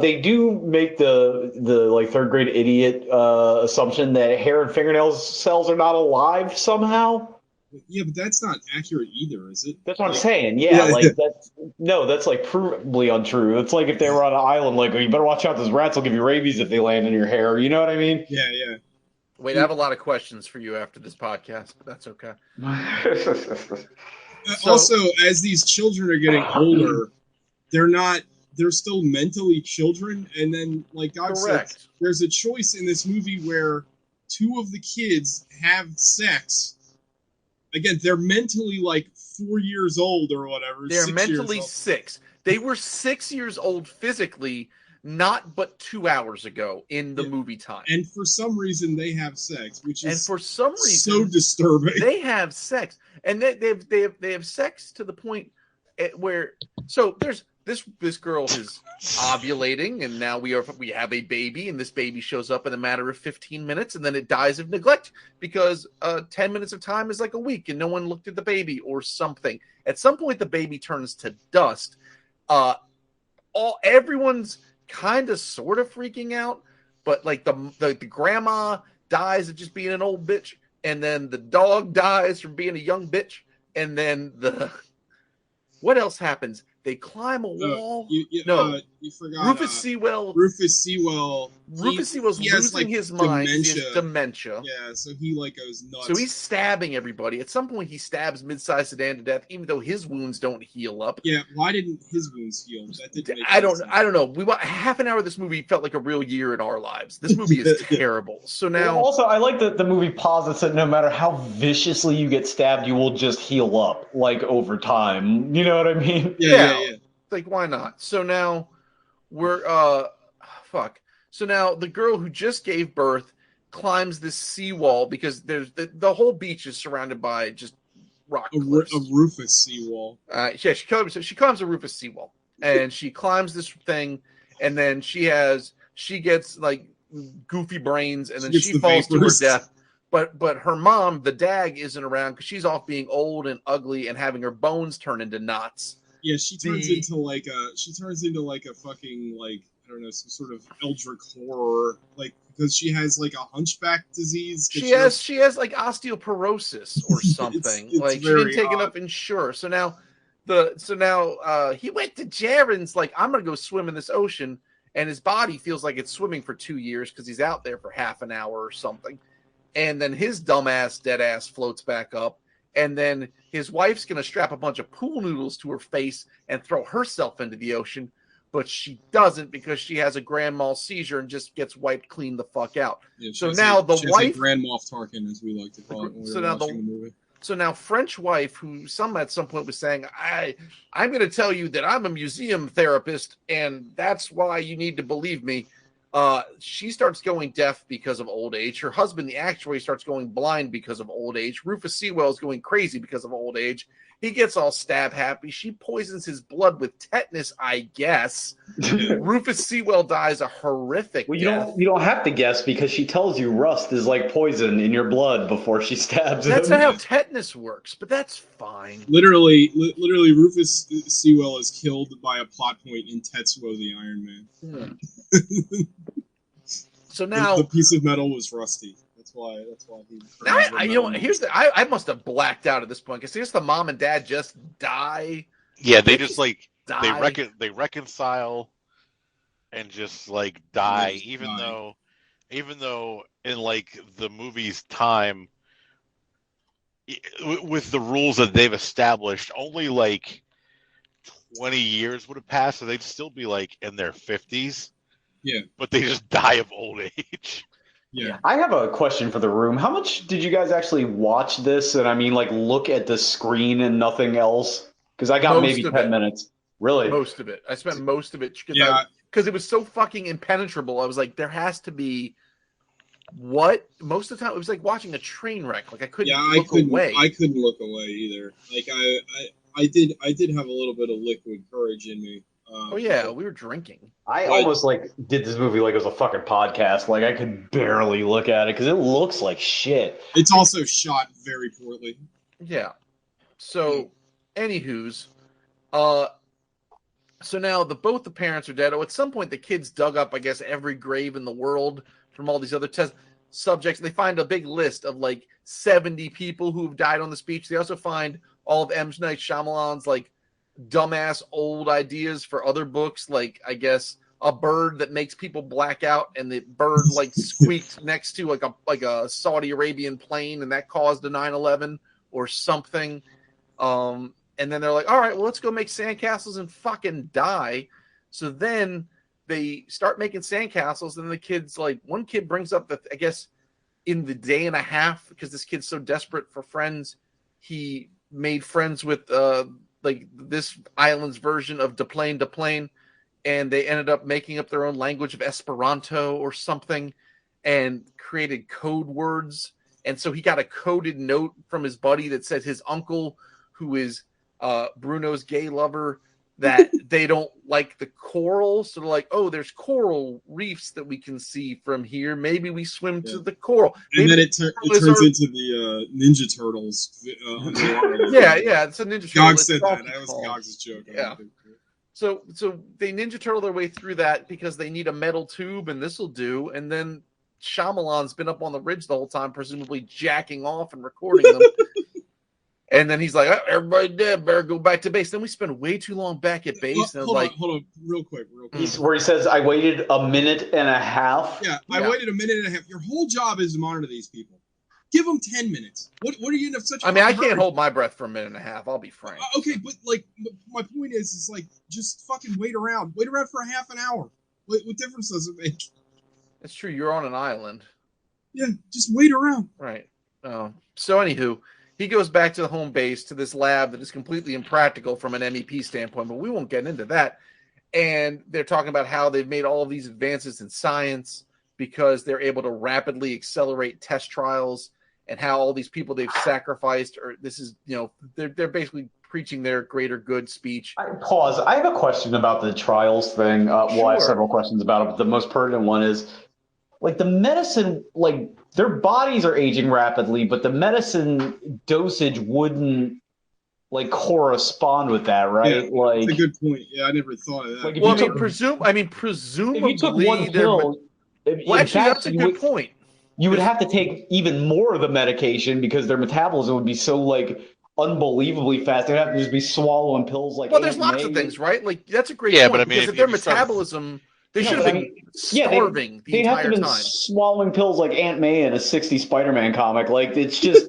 They do make the like third grade idiot assumption that hair and fingernails cells are not alive somehow. Yeah, but that's not accurate either, is it? That's what I'm saying. Yeah, like that's like provably untrue. It's like if they were on an island, like, oh, you better watch out, those rats will give you rabies if they land in your hair. You know what I mean? Yeah. Wait, I have a lot of questions for you after this podcast, but that's okay. Also, as these children are getting older, they're still mentally children, and then like God said, there's a choice in this movie where two of the kids have sex. Again, they're mentally like 4 years old or whatever. They're mentally 6. They were 6 years old physically, not but 2 hours ago in the movie time. And for some reason, they have sex, which is for some reason so disturbing. They have sex, and they have sex to the point where there's this girl is ovulating, and now we have a baby, and this baby shows up in a matter of 15 minutes, and then it dies of neglect because 10 minutes of time is like a week, and no one looked at the baby or something. At some point, the baby turns to dust. Everyone's kind of sort of freaking out, but like the grandma dies of just being an old bitch, and then the dog dies from being a young bitch, and then what else happens? They climb a wall. You forgot. Rufus Sewell. Rufus Sewell's losing his mind. Dementia. He has dementia. Yeah, so he like goes nuts. So he's stabbing everybody. At some point, he stabs mid-sized Sedan to death, even though his wounds don't heal up. Yeah, why didn't his wounds heal? That didn't make I don't know. Half an hour of this movie felt like a real year in our lives. This movie is terrible. So now, also, I like that the movie posits that no matter how viciously you get stabbed, you will just heal up like over time. You know what I mean? Yeah. Like, why not? So now we're So now the girl who just gave birth climbs this seawall because there's the whole beach is surrounded by just rock cliffs. A Rufus seawall. She climbs a Rufus seawall. and she climbs this thing, and then she gets like goofy brains, and then she falls to her death. But her mom, the Dag, isn't around because she's off being old and ugly and having her bones turn into knots. Yeah, she turns into like a fucking like I don't know, some sort of eldritch horror, like because she has like a hunchback disease. She has like osteoporosis or something. It's like she very didn't take odd. enough Ensure. So now he went to Jaren's like, I'm gonna go swim in this ocean, and his body feels like it's swimming for 2 years because he's out there for half an hour or something. And then his dumbass dead ass floats back up, and then his wife's gonna strap a bunch of pool noodles to her face and throw herself into the ocean, but she doesn't because she has a grand mal seizure and just gets wiped clean the fuck out. Yeah, so now the wife, Grand Moff Tarkin, as we like to call it, when we were watching the movie. So now French wife, who at some point was saying, I'm going to tell you that I'm a museum therapist, and that's why you need to believe me. She starts going deaf because of old age. Her husband, the actuary, starts going blind because of old age. Rufus Sewell is going crazy because of old age. He gets all stab happy. She poisons his blood with tetanus, I guess. Rufus Sewell dies a horrific death. You don't have to guess because she tells you rust is like poison in your blood before she stabs That's him. not how tetanus works, but that's fine. Literally, Rufus Sewell is killed by a plot point in Tetsuo the Iron Man. So now the piece of metal was rusty. That's why he. Now I must have blacked out at this point because here's the mom and dad just die. Yeah, they just like die. they reconcile and just like die, even though in like the movie's time, with the rules that they've established, only like 20 years would have passed, so they'd still be like in their 50s. Yeah, but they just die of old age. Yeah. I have a question for the room. How much did you guys actually watch this? And I mean, like, look at the screen and nothing else? Because I got maybe 10 minutes. Really? Most of it. I spent most of it because it was so fucking impenetrable. I was like, there has to be what? Most of the time, it was like watching a train wreck. Like I couldn't look away. I couldn't look away either. Like I did have a little bit of liquid courage in me. Oh yeah, we were drinking. I almost like did this movie like it was a fucking podcast. Like I could barely look at it because it looks like shit. It's also shot very poorly. Yeah. So, anywho's, so now both the parents are dead. Oh, at some point the kids dug up, I guess, every grave in the world from all these other subjects. They find a big list of like 70 people who've died on this beach. They also find all of M. Night Shyamalan's like dumbass old ideas for other books, like I guess a bird that makes people black out, and the bird like squeaked next to like a Saudi Arabian plane, and that caused a 9/11 or something. And then they're like, all right, well, let's go make sandcastles and fucking die. So then they start making sandcastles, and the kids, like, one kid brings up that I guess in the day and a half, because this kid's so desperate for friends, he made friends with like this island's version of De Plane, and they ended up making up their own language of Esperanto or something and created code words. And so he got a coded note from his buddy that said his uncle, who is Bruno's gay lover, that they don't like the coral. So they're like, oh, there's coral reefs that we can see from here. Maybe we swim to the coral. And Maybe then it turns into the Ninja Turtles. Yeah, it's a Ninja Turtle. Gog said that. That was Gog's joke. Yeah. So they Ninja Turtle their way through that because they need a metal tube, and this will do. And then Shyamalan's been up on the ridge the whole time, presumably jacking off and recording them. And then he's like, oh, everybody dead, better go back to base. Then we spend way too long back at base. Hold on, real quick. Where he says, I waited a minute and a half. Yeah, I waited a minute and a half. Your whole job is to monitor these people. Give them 10 minutes. What are you in such a I can't hold my breath for a minute and a half. I'll be frank. Okay, but like, my point is like, just fucking wait around. Wait around for a half an hour. What difference does it make? It's true. You're on an island. Yeah, just wait around. Right. So anywho, he goes back to the home base, to this lab that is completely impractical from an MEP standpoint, but we won't get into that. And they're talking about how they've made all of these advances in science because they're able to rapidly accelerate test trials, and how all these people they've sacrificed, or this is, they're basically preaching their greater good speech. Pause. I have a question about the trials thing. Well, I have Sure. several questions about it, but the most pertinent one is, like, the medicine, like, their bodies are aging rapidly, but the medicine dosage wouldn't, like, correspond with that, right? Yeah, like, That's a good point. Yeah, I never thought of that. Like, if Well, you I mean, presumably, if you took one pill, well, actually, that's a good point. You would have to take even more of the medication because their metabolism would be so, like, unbelievably fast. They'd have to just be swallowing pills like. Well, there's Aunt lots May. of things, right? Like that's a great Yeah, point. but I mean, because if their you start- metabolism, they No, should but have I been mean, starving the they'd have entire to been time. swallowing pills like Aunt May in a 60 Spider-Man comic. Like, it's just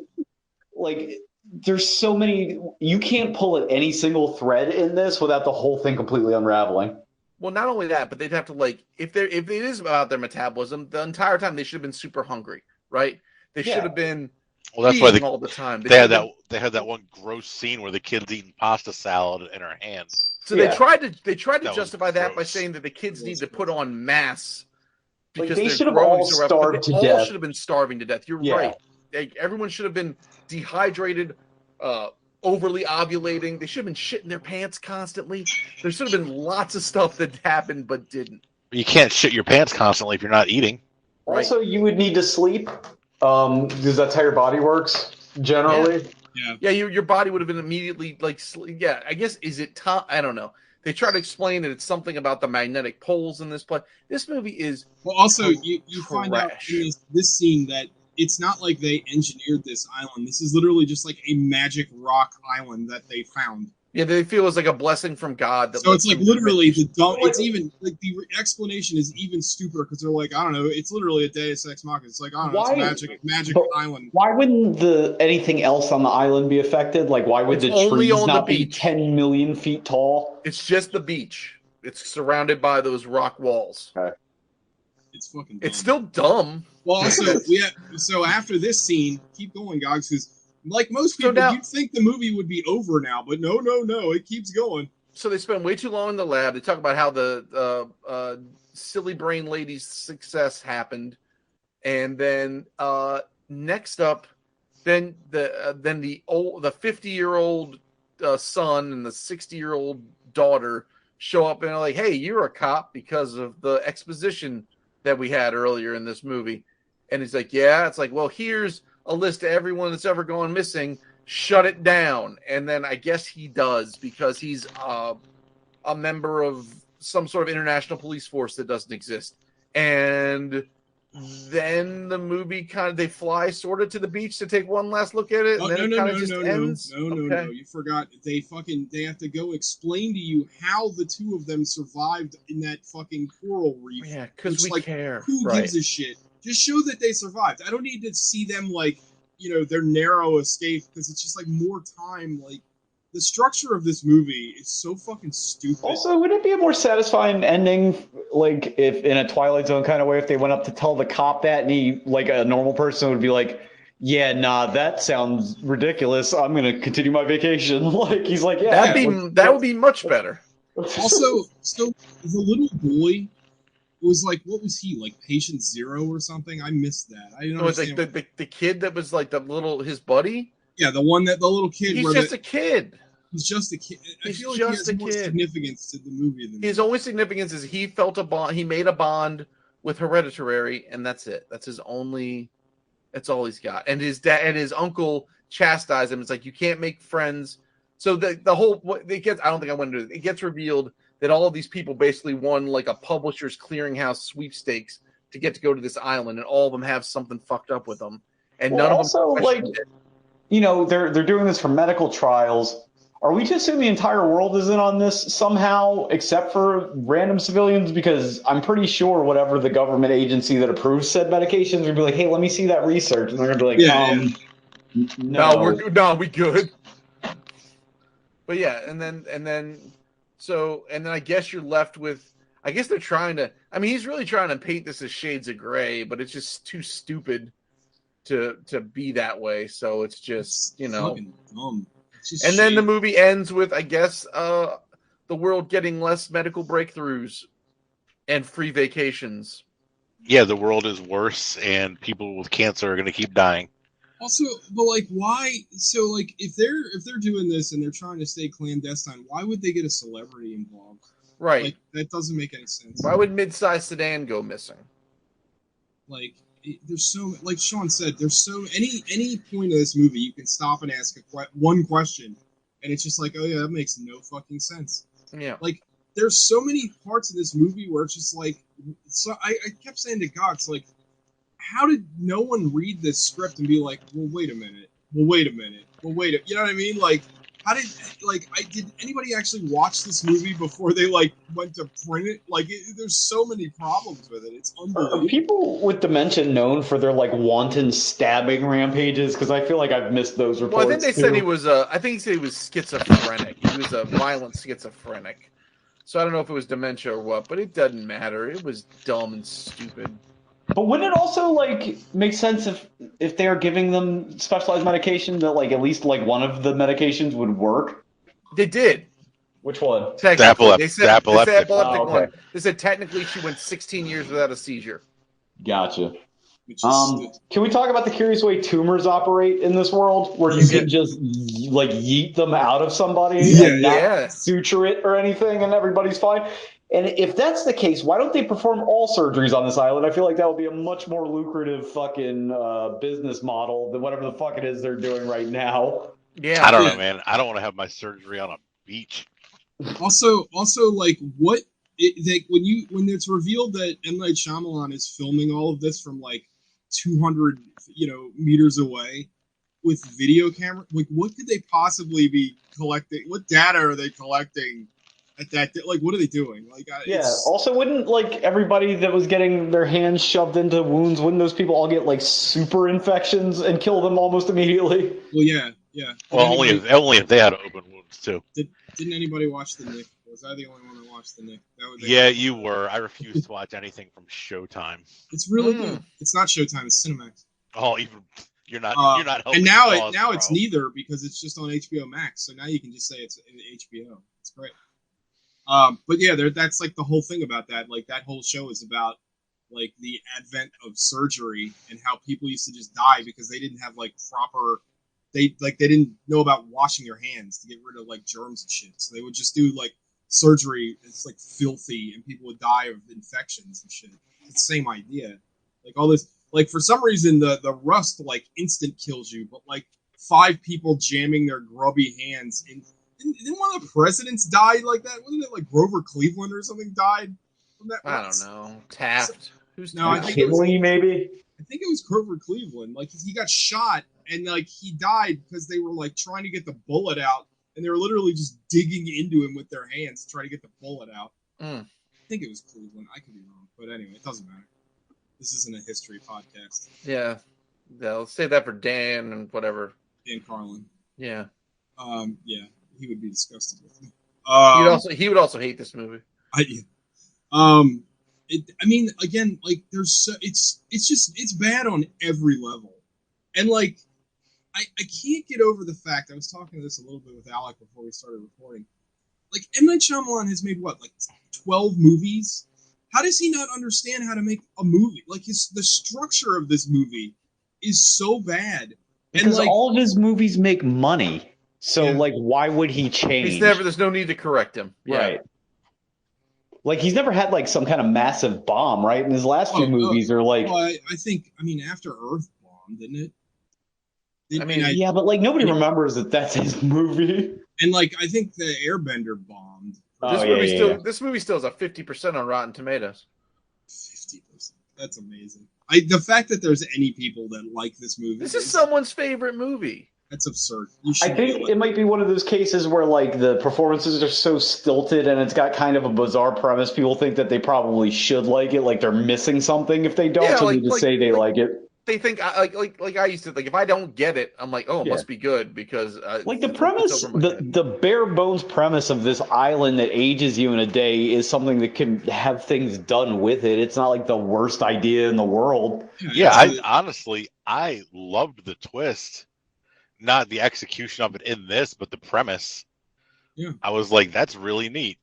like there's so many. You can't pull at any single thread in this without the whole thing completely unraveling. Well, not only that, but they'd have to like if it is about their metabolism, the entire time they should have been super hungry, right? They should have been. Well, that's why eating all the time. They had should have that. They had that one gross scene where the kid's eating pasta salad in her hand. So Yeah. they tried to That was justify that by gross. saying that the kids need to put on mass Like, because they they're should have growing all so rapidly. starved They to all death. should have been starving to death. You're Yeah. right. Everyone should have been dehydrated, overly ovulating. They should have been shitting their pants constantly. There should have been lots of stuff that happened but didn't. You can't shit your pants constantly if you're not eating. Right. Also, you would need to sleep because that's how your body works generally. Yeah, your body would have been immediately like, yeah. I guess is it? I don't know. They try to explain that it's something about the magnetic poles in this play. This movie is Well, also, you find out trash. in this scene that it's not like they engineered this island. This is literally just like a magic rock island that they found. Yeah, they feel it's like a blessing from God. That So it's lets like them literally the dumb. Like- It's even like the explanation is even stupider because they're like, I don't know. It's literally a Deus Ex Machina. It's like, I don't know. Why- It's magic but- island. Why wouldn't anything else on the island be affected? Like, why would It's the only trees on the not be beach. 10 million feet tall? It's just the beach. It's surrounded by those rock walls. It's fucking. Dumb. It's still dumb. Well, also so after this scene, keep going, Gogs, because like most So people, now- you'd think the movie would be over now, but no, it keeps going. So they spend way too long in the lab. They talk about how the silly brain lady's success happened, and then next up, then the 50-year-old son and the 60-year-old daughter show up and are like, "Hey, you're a cop because of the exposition that we had earlier in this movie." And he's like, "Yeah." It's like, "Well, here's a list of everyone that's ever gone missing. Shut it down." And then I guess he does because he's a member of some sort of international police force that doesn't exist. And then the movie they fly sort of to the beach to take one last look at it, and then it kind of just ends. No, you forgot. They have to go explain to you how the two of them survived in that fucking coral reef. Yeah, because It's we like, care. Who Right. gives a shit? Just show that they survived. I don't need to see them like, their narrow escape because it's just like more time. Like the structure of this movie is so fucking stupid. Also, would it be a more satisfying ending, like, if in a Twilight Zone kind of way, if they went up to tell the cop that and he, like a normal person, would be like, "Yeah, nah, that sounds ridiculous. I'm going to continue my vacation." Like, he's like, "Yeah." That would be much better. Also, so the little boy was like, what was he, like patient zero or something? I missed that. I didn't It was like understand. the kid that was like his buddy. Yeah, the little kid. He's where just a kid. He's just a kid. I He's feel like just he a has more kid. significance to the movie than His only significance is he felt a bond. He made a bond with Hereditary, and that's it. That's his only. That's all he's got. And his dad and his uncle chastised him. It's like, you can't make friends. So the whole it gets. I don't think I went into it. It gets revealed that all of these people basically won like a publisher's clearinghouse sweepstakes to get to go to this island, and all of them have something fucked up with them, and Well, none of also, them like, questioned it. they're doing this for medical trials. Are we to assume the entire world is in on this somehow, except for random civilians? Because I'm pretty sure whatever the government agency that approves said medications would be like, "Hey, let me see that research," and they're gonna be like, "No, we good." But yeah, and then I guess you're left with. I guess they're trying to. I mean, he's really trying to paint this as shades of gray, but it's just too stupid to be that way. So it's just fucking dumb. It's just And then the shit. movie ends with, I guess, the world getting less medical breakthroughs and free vacations. Yeah, the world is worse, and people with cancer are going to keep dying. Also, but like, why? So, like, if they're doing this and they're trying to stay clandestine, why would they get a celebrity involved? Right. Like, that doesn't make any sense. Why would mid-sized sedan go missing? Like, there's so, like Sean said, there's so any point of this movie you can stop and ask one question, and it's just like, oh yeah, that makes no fucking sense. Yeah. Like, there's so many parts of this movie where it's just like, so I kept saying to Gox, like, how did no one read this script and be like, well, wait a minute, you know what I mean? Like, how did, like, did anybody actually watch this movie before they, like, went to print it? Like, there's so many problems with it. It's Are unbelievable. people with dementia known for their like wanton stabbing rampages? Because I feel like I've missed those reports. Well, I think they said too. he was I think he said he was schizophrenic. He was a violent schizophrenic. So I don't know if it was dementia or what, but it doesn't matter. It was dumb and stupid. But wouldn't it also like make sense if they are giving them specialized medication that like at least like one of the medications would work? They did. Which one? Technically, they said the epileptic the epileptic Oh, okay. one. They said technically she went 16 years without a seizure. Gotcha. Which is Can we talk about the curious way tumors operate in this world, where you can just like yeet them out of somebody and not suture it or anything, and everybody's fine? And if that's the case, why don't they perform all surgeries on this island? I feel like that would be a much more lucrative fucking business model than whatever the fuck it is they're doing right now. Yeah, I don't know, man. I don't want to have my surgery on a beach. Also, like, what? Like, when it's revealed that M. Night Shyamalan is filming all of this from like 200, meters away with video camera, like, what could they possibly be collecting? What data are they collecting at that? Like, what are they doing? Like, Also, wouldn't like everybody that was getting their hands shoved into wounds, wouldn't those people all get like super infections and kill them almost immediately? Well, yeah. Well, only if they had open wounds too. Didn't anybody watch The Nick? Was I the only one that watched The Nick? Yeah, you were. I refuse to watch anything from Showtime. It's really good. It's not Showtime. It's Cinemax. Oh, even you're not helping. And now cause, it's bro. neither, because it's just on HBO Max. So now you can just say it's in HBO. It's great. But yeah, that's like the whole thing about that. Like, that whole show is about like the advent of surgery and how people used to just die because they didn't have like proper. They didn't know about washing your hands to get rid of like germs and shit. So they would just do like surgery. It's like filthy, and people would die of infections and shit. It's the same idea. Like, all this, like, for some reason the rust like instant kills you, but like 5 people jamming their grubby hands in. Didn't one of the presidents die like that? Wasn't it like Grover Cleveland or something died from that? I don't know. Taft. Who's No, I Taft? think it was, maybe. I think it was Grover Cleveland. Like, he got shot and like he died because they were like trying to get the bullet out, and they were literally just digging into him with their hands to try to get the bullet out. I think it was Cleveland. I could be wrong, but anyway, it doesn't matter. This isn't a history podcast. Yeah. Let's save that for Dan and whatever. Dan Carlin. Yeah. Yeah, he would be disgusted with me. He would also hate this movie. I mean, again, like, it's bad on every level, and like, I can't get over the fact. I was talking to this a little bit with Alec before we started recording. Like, M. Night Shyamalan has made what, like 12 movies? How does he not understand how to make a movie? Like, the structure of this movie is so bad. Because and like, all of his movies make money. So, like, why would he change? There's no need to correct him. Yeah. Right. Like, he's never had, like, some kind of massive bomb, right? And his last few movies are, like... Well, I think, After Earth bombed, didn't it? Yeah, but, like, nobody remembers that that's his movie. And, like, I think the Airbender bombed. This movie still has a 50% on Rotten Tomatoes. 50%. That's amazing. The fact that there's any people that like this movie. This is someone's favorite movie. That's absurd. I think it might be one of those cases where, like, the performances are so stilted and it's got kind of a bizarre premise. People think that they probably should like it, like they're missing something if they don't, so they just say they like it. They think, like I used to, like, if I don't get it, I'm like, oh, it must be good, because... like, the premise, the bare bones premise of this island that ages you in a day is something that can have things done with it. It's not, like, the worst idea in the world. Yeah, I loved the twist. Not the execution of it in this, but the premise. Yeah. I was like, that's really neat.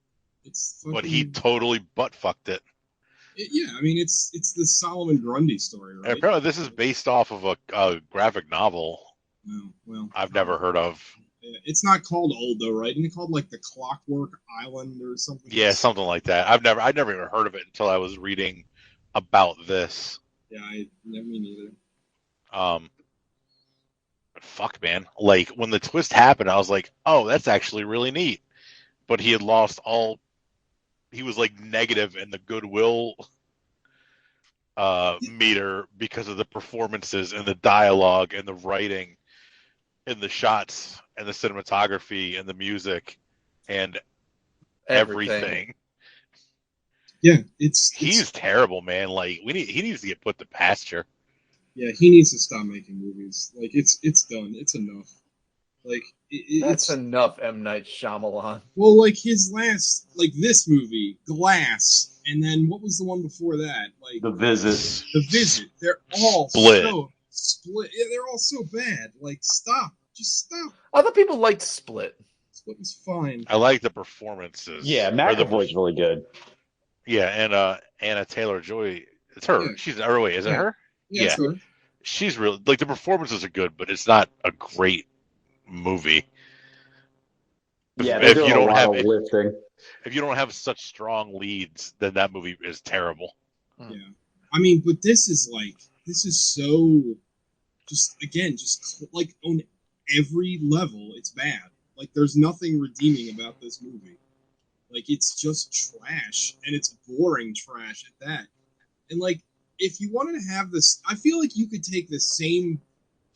It's but he totally butt-fucked it. Yeah, I mean it's the Solomon Grundy story, And right? apparently, this is based off of a graphic novel No, well, I've never heard of. it's not called Old though, right? Isn't it called like the Clockwork Island or something? Yeah, something like that. I'd never even heard of it until I was reading about this. Yeah, me neither. Fuck, man. Like, when the twist happened, I was like, oh, that's actually really neat. But he had lost he was like negative in the goodwill meter because of the performances and the dialogue and the writing and the shots and the cinematography and the music and everything. Yeah, he's terrible, man. Like, he needs to get put to pasture. Yeah, he needs to stop making movies. Like, it's done. It's enough. Like, That's enough, M. Night Shyamalan. Well, like his last, like this movie, Glass, and then what was the one before that? Like The Visit. The Visit. They're all Split. so split. Yeah, they're all so bad. Like, stop. Just stop. Other people liked Split. Split was fine. I like the performances. Yeah, McAvoy's really good. Yeah, and Anna Taylor-Joy. It's her. Yeah. She's wait, is it her? Yeah, it's her. She's really, like, the performances are good, but it's not a great movie. Yeah, if they're you doing don't a have lot of lifting. if you don't have such strong leads, then that movie is terrible. Yeah. I mean, but this is so, just like on every level, it's bad. Like, there's nothing redeeming about this movie. Like, it's just trash, and it's boring trash at that. And, like, if you wanted to have this, I feel like you could take the same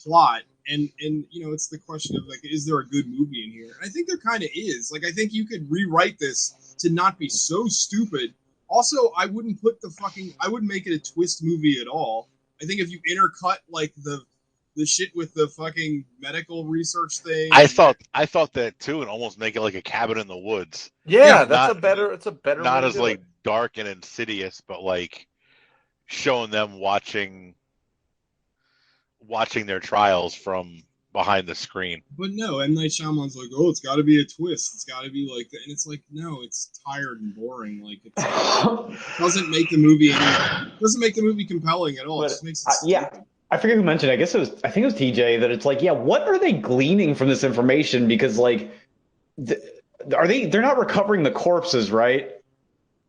plot and you know, it's the question of, like, is there a good movie in here? I think there kind of is. Like, I think you could rewrite this to not be so stupid. Also, I wouldn't make it a twist movie at all. I think if you intercut, like, the shit with the fucking medical research thing. I thought that too, and almost make it like a Cabin in the Woods. Yeah, It's that's a better. Not way as to do like it. dark and insidious, but like showing them watching their trials from behind the screen. But no, M. Night Shyamalan's like, oh, it's got to be a twist. It's got to be like that. And it's like, no, it's tired and boring. Like, it doesn't make the movie compelling at all. But, it just makes it yeah, I forget who mentioned it. I think it was TJ, that it's like, yeah, what are they gleaning from this information? Because, like, they're not recovering the corpses, right?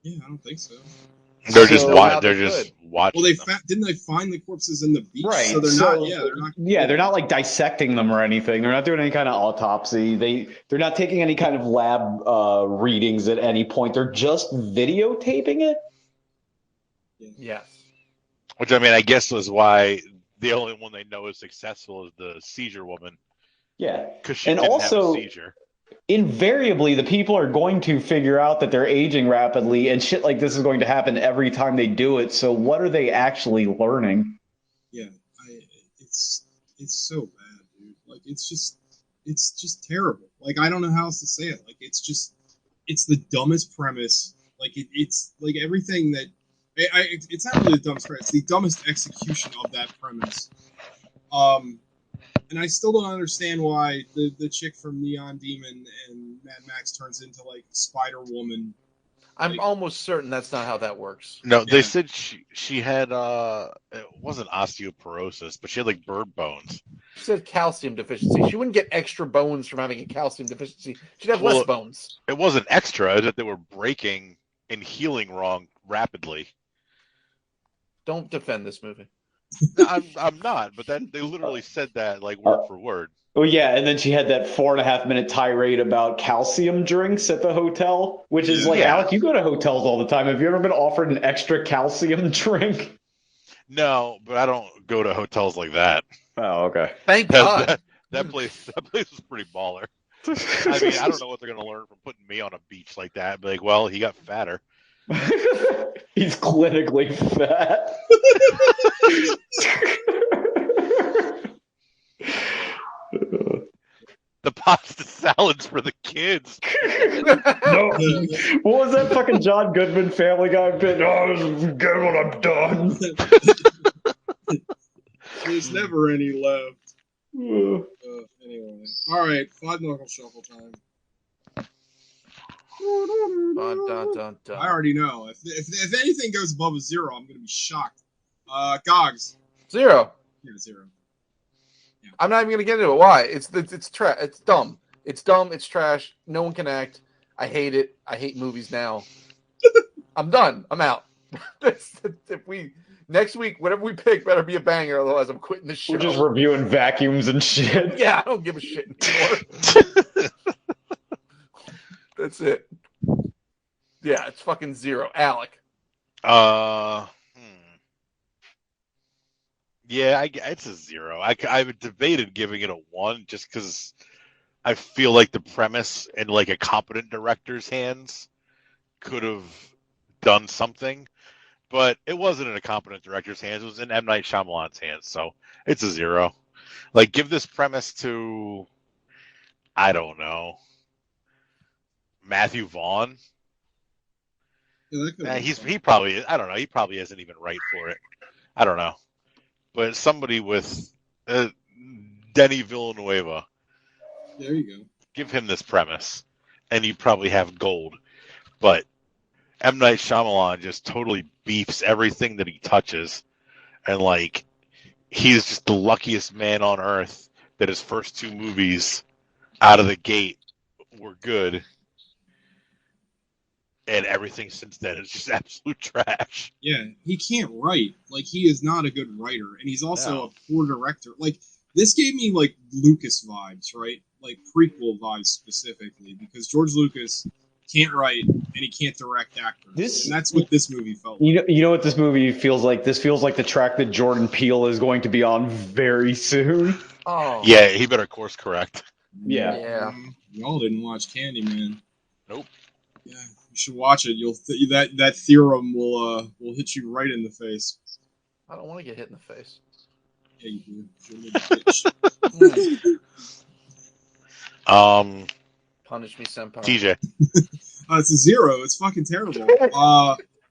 Yeah, I don't think so. They're just watching. Well, didn't they find the corpses in the beach? Right. So they're not. Yeah, they're not like dissecting them or anything. They're not doing any kind of autopsy. They're not taking any kind of lab readings at any point. They're just videotaping it. Yes. Which, I mean, I guess was why the only one they know is successful is the seizure woman. Yeah, because she and didn't also have a seizure. Invariably, the people are going to figure out that they're aging rapidly, and shit like this is going to happen every time they do it. So, what are they actually learning? Yeah, it's so bad, dude. Like, it's just terrible. Like, I don't know how else to say it. Like, it's the dumbest premise. Like, it's like everything that. It's not really the dumbest premise. It's the dumbest execution of that premise. And I still don't understand why the chick from Neon Demon and Mad Max turns into, like, Spider-Woman. I'm almost certain that's not how that works. No, they said she had it wasn't osteoporosis, but she had like bird bones. She said calcium deficiency. She wouldn't get extra bones from having a calcium deficiency. She'd have less bones. It wasn't extra; it was that they were breaking and healing wrong rapidly. Don't defend this movie. No, I'm not, but they literally said that like word for word. Oh yeah, and then she had that 4.5-minute tirade about calcium drinks at the hotel, which is like, Alec, you go to hotels all the time. Have you ever been offered an extra calcium drink? No, but I don't go to hotels like that. Oh, okay. Thank God. That place was pretty baller. I mean, I don't know what they're gonna learn from putting me on a beach like that. But like, well, he got fatter. He's clinically fat. The pasta salads for the kids. No. What was that fucking John Goodman Family Guy bit? Oh, good when I'm done. There's never any left. Anyway. All right, Five Knuckle Shuffle time. Dun, dun, dun, dun. I already know. If anything goes above a 0, I'm gonna be shocked. Gogs. 0. Yeah, 0. I'm not even gonna get into it. Why? It's dumb. It's dumb. It's trash. No one can act. I hate it. I hate movies now. I'm done. I'm out. Next week, whatever we pick better be a banger, otherwise I'm quitting the show. We're just reviewing vacuums and shit. Yeah, I don't give a shit anymore. That's it. Yeah, it's fucking 0. Alec. Yeah, it's a 0. I've debated giving it a 1 just because I feel like the premise in like a competent director's hands could have done something, but it wasn't in a competent director's hands. It was in M. Night Shyamalan's hands, so it's a 0. Like, give this premise to, I don't know, Matthew Vaughn. Yeah, He probably, I don't know, he probably isn't even right for it. I don't know. But somebody with Denny Villanueva. There you go. Give him this premise, and you probably have gold. But M. Night Shyamalan just totally beefs everything that he touches. And, like, he's just the luckiest man on earth that his first 2 movies out of the gate were good. And everything since then is just absolute trash. Yeah, he can't write. Like, he is not a good writer, and he's also a poor director. Like, this gave me, like, Lucas vibes, right? Like, prequel vibes specifically, because George Lucas can't write, and he can't direct actors. And that's what this movie felt like. You know what this movie feels like? This feels like the track that Jordan Peele is going to be on very soon. Oh. Yeah, he better course correct. Yeah. Y'all didn't watch Candyman. Nope. Yeah, you should watch it. That theorem will hit you right in the face. I don't want to get hit in the face. Yeah, you do. You're a bitch. Punish me, senpai. TJ. It's a 0. It's fucking terrible.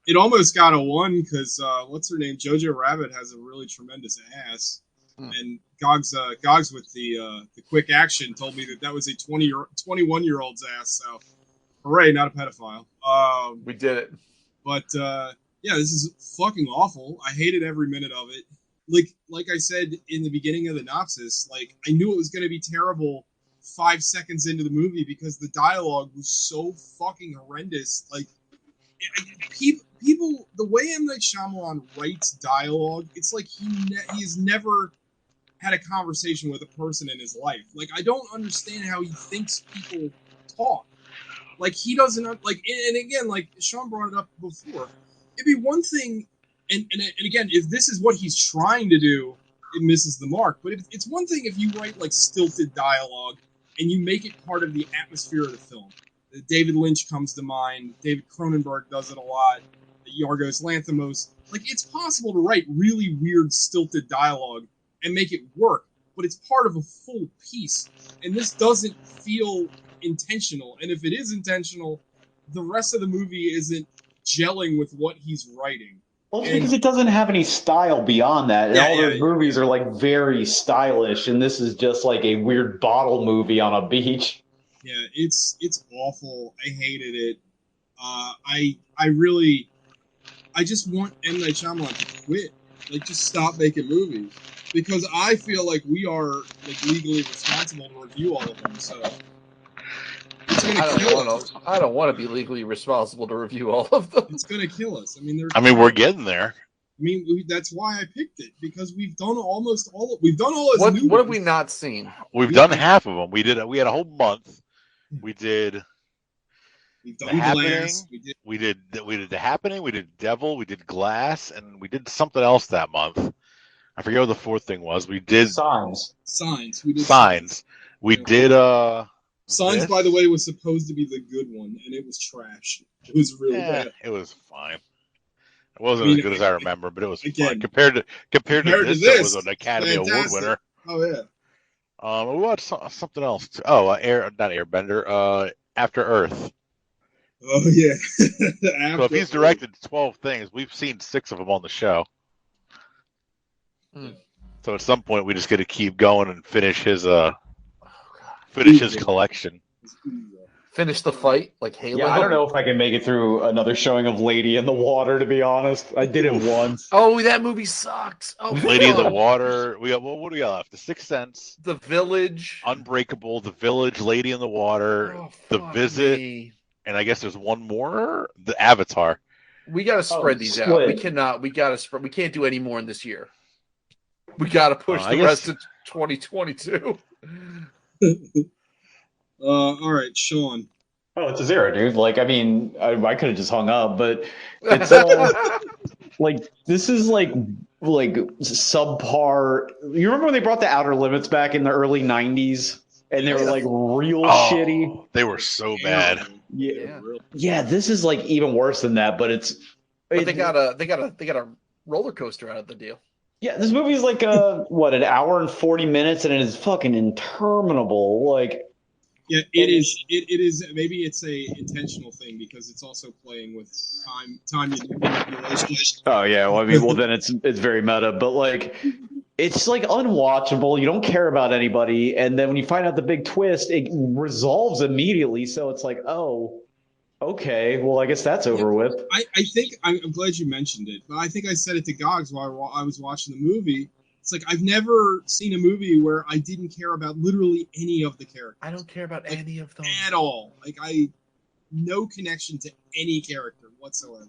It almost got a 1 because what's her name? Jojo Rabbit has a really tremendous ass, and Gogs with the quick action told me that was a 21-year-old's ass. So, hooray! Not a pedophile. We did it. But yeah, this is fucking awful. I hated every minute of it. Like I said in the beginning of the synopsis, like I knew it was going to be terrible 5 seconds into the movie because the dialogue was so fucking horrendous. Like people, the way M. Night Shyamalan writes dialogue, it's like he's never had a conversation with a person in his life. Like I don't understand how he thinks people talk. Like he doesn't like, and again, like Sean brought it up before. It'd be one thing, and again, if this is what he's trying to do, it misses the mark. But it's one thing if you write like stilted dialogue and you make it part of the atmosphere of the film. David Lynch comes to mind. David Cronenberg does it a lot. Yorgos Lanthimos. Like it's possible to write really weird stilted dialogue and make it work, but it's part of a full piece. And this doesn't feel intentional. And if it is intentional, the rest of the movie isn't gelling with what he's writing. Well, it's because it doesn't have any style beyond that. And all those movies are like very stylish, and this is just like a weird bottle movie on a beach. Yeah, it's awful. I hated it. I just want M. Night Shyamalan to quit. Like, just stop making movies. Because I feel like we are like legally responsible to review all of them. So I don't want to be legally responsible to review all of them. It's gonna kill us. We're getting there. That's why I picked it, because we've done almost all. We've done all his What new have ones. we not seen? We've done half of them. We had a whole month. We've done The Happening. We did The Happening. We did Devil. We did Glass, and we did something else that month. I forget what the fourth thing was. We did Signs. We did Signs. We did Signs, this. by the way, was supposed to be the good one, and it was trash. It was really bad. It was fine. It wasn't as good as I remember, but it was fine. Compared to this, it was an Academy Award winner. Oh yeah. We watched something else. Oh, not Airbender. After Earth. Oh yeah. So if he's directed 12 things, we've seen 6 of them on the show. So at some point, we just got to keep going and finish his collection. finish the fight like Halo. Yeah, I don't know if I can make it through another showing of Lady in the Water, to be honest. I did it once. Oh, that movie sucks. Oh, Lady in the fuck. Water. We got what do we got left? The Sixth Sense, The Village, Unbreakable, The Village, Lady in the Water, Oh, The fuck Visit, me. and I guess there's one more. The Avatar. We got to spread these out. Split. We cannot. We got to spread. We can't do any more in this year. We got to push I the guess- rest of 2022. All right, Sean. Oh, it's a 0, dude. Like, I mean, I could have just hung up, but it's like this is like subpar. You remember when they brought the Outer Limits back in the early '90s, and they were like real shitty. They were so bad. Yeah, yeah. This is like even worse than that, but But they got a roller coaster out of the deal. Yeah, this movie is like an hour and 40 minutes, and it is fucking interminable. Like, Yeah, it is. It is. Maybe it's a intentional thing because it's also playing with time manipulation. oh yeah, well, I mean, well then it's very meta, but like, it's like unwatchable. You don't care about anybody, and then when you find out the big twist, it resolves immediately. So it's like, oh, okay, well, I guess that's over with. I think I'm glad you mentioned it, but I think I said it to Gogs while I was watching the movie. It's like I've never seen a movie where I didn't care about literally any of the characters. I don't care about any of them at all. Like no connection to any character whatsoever.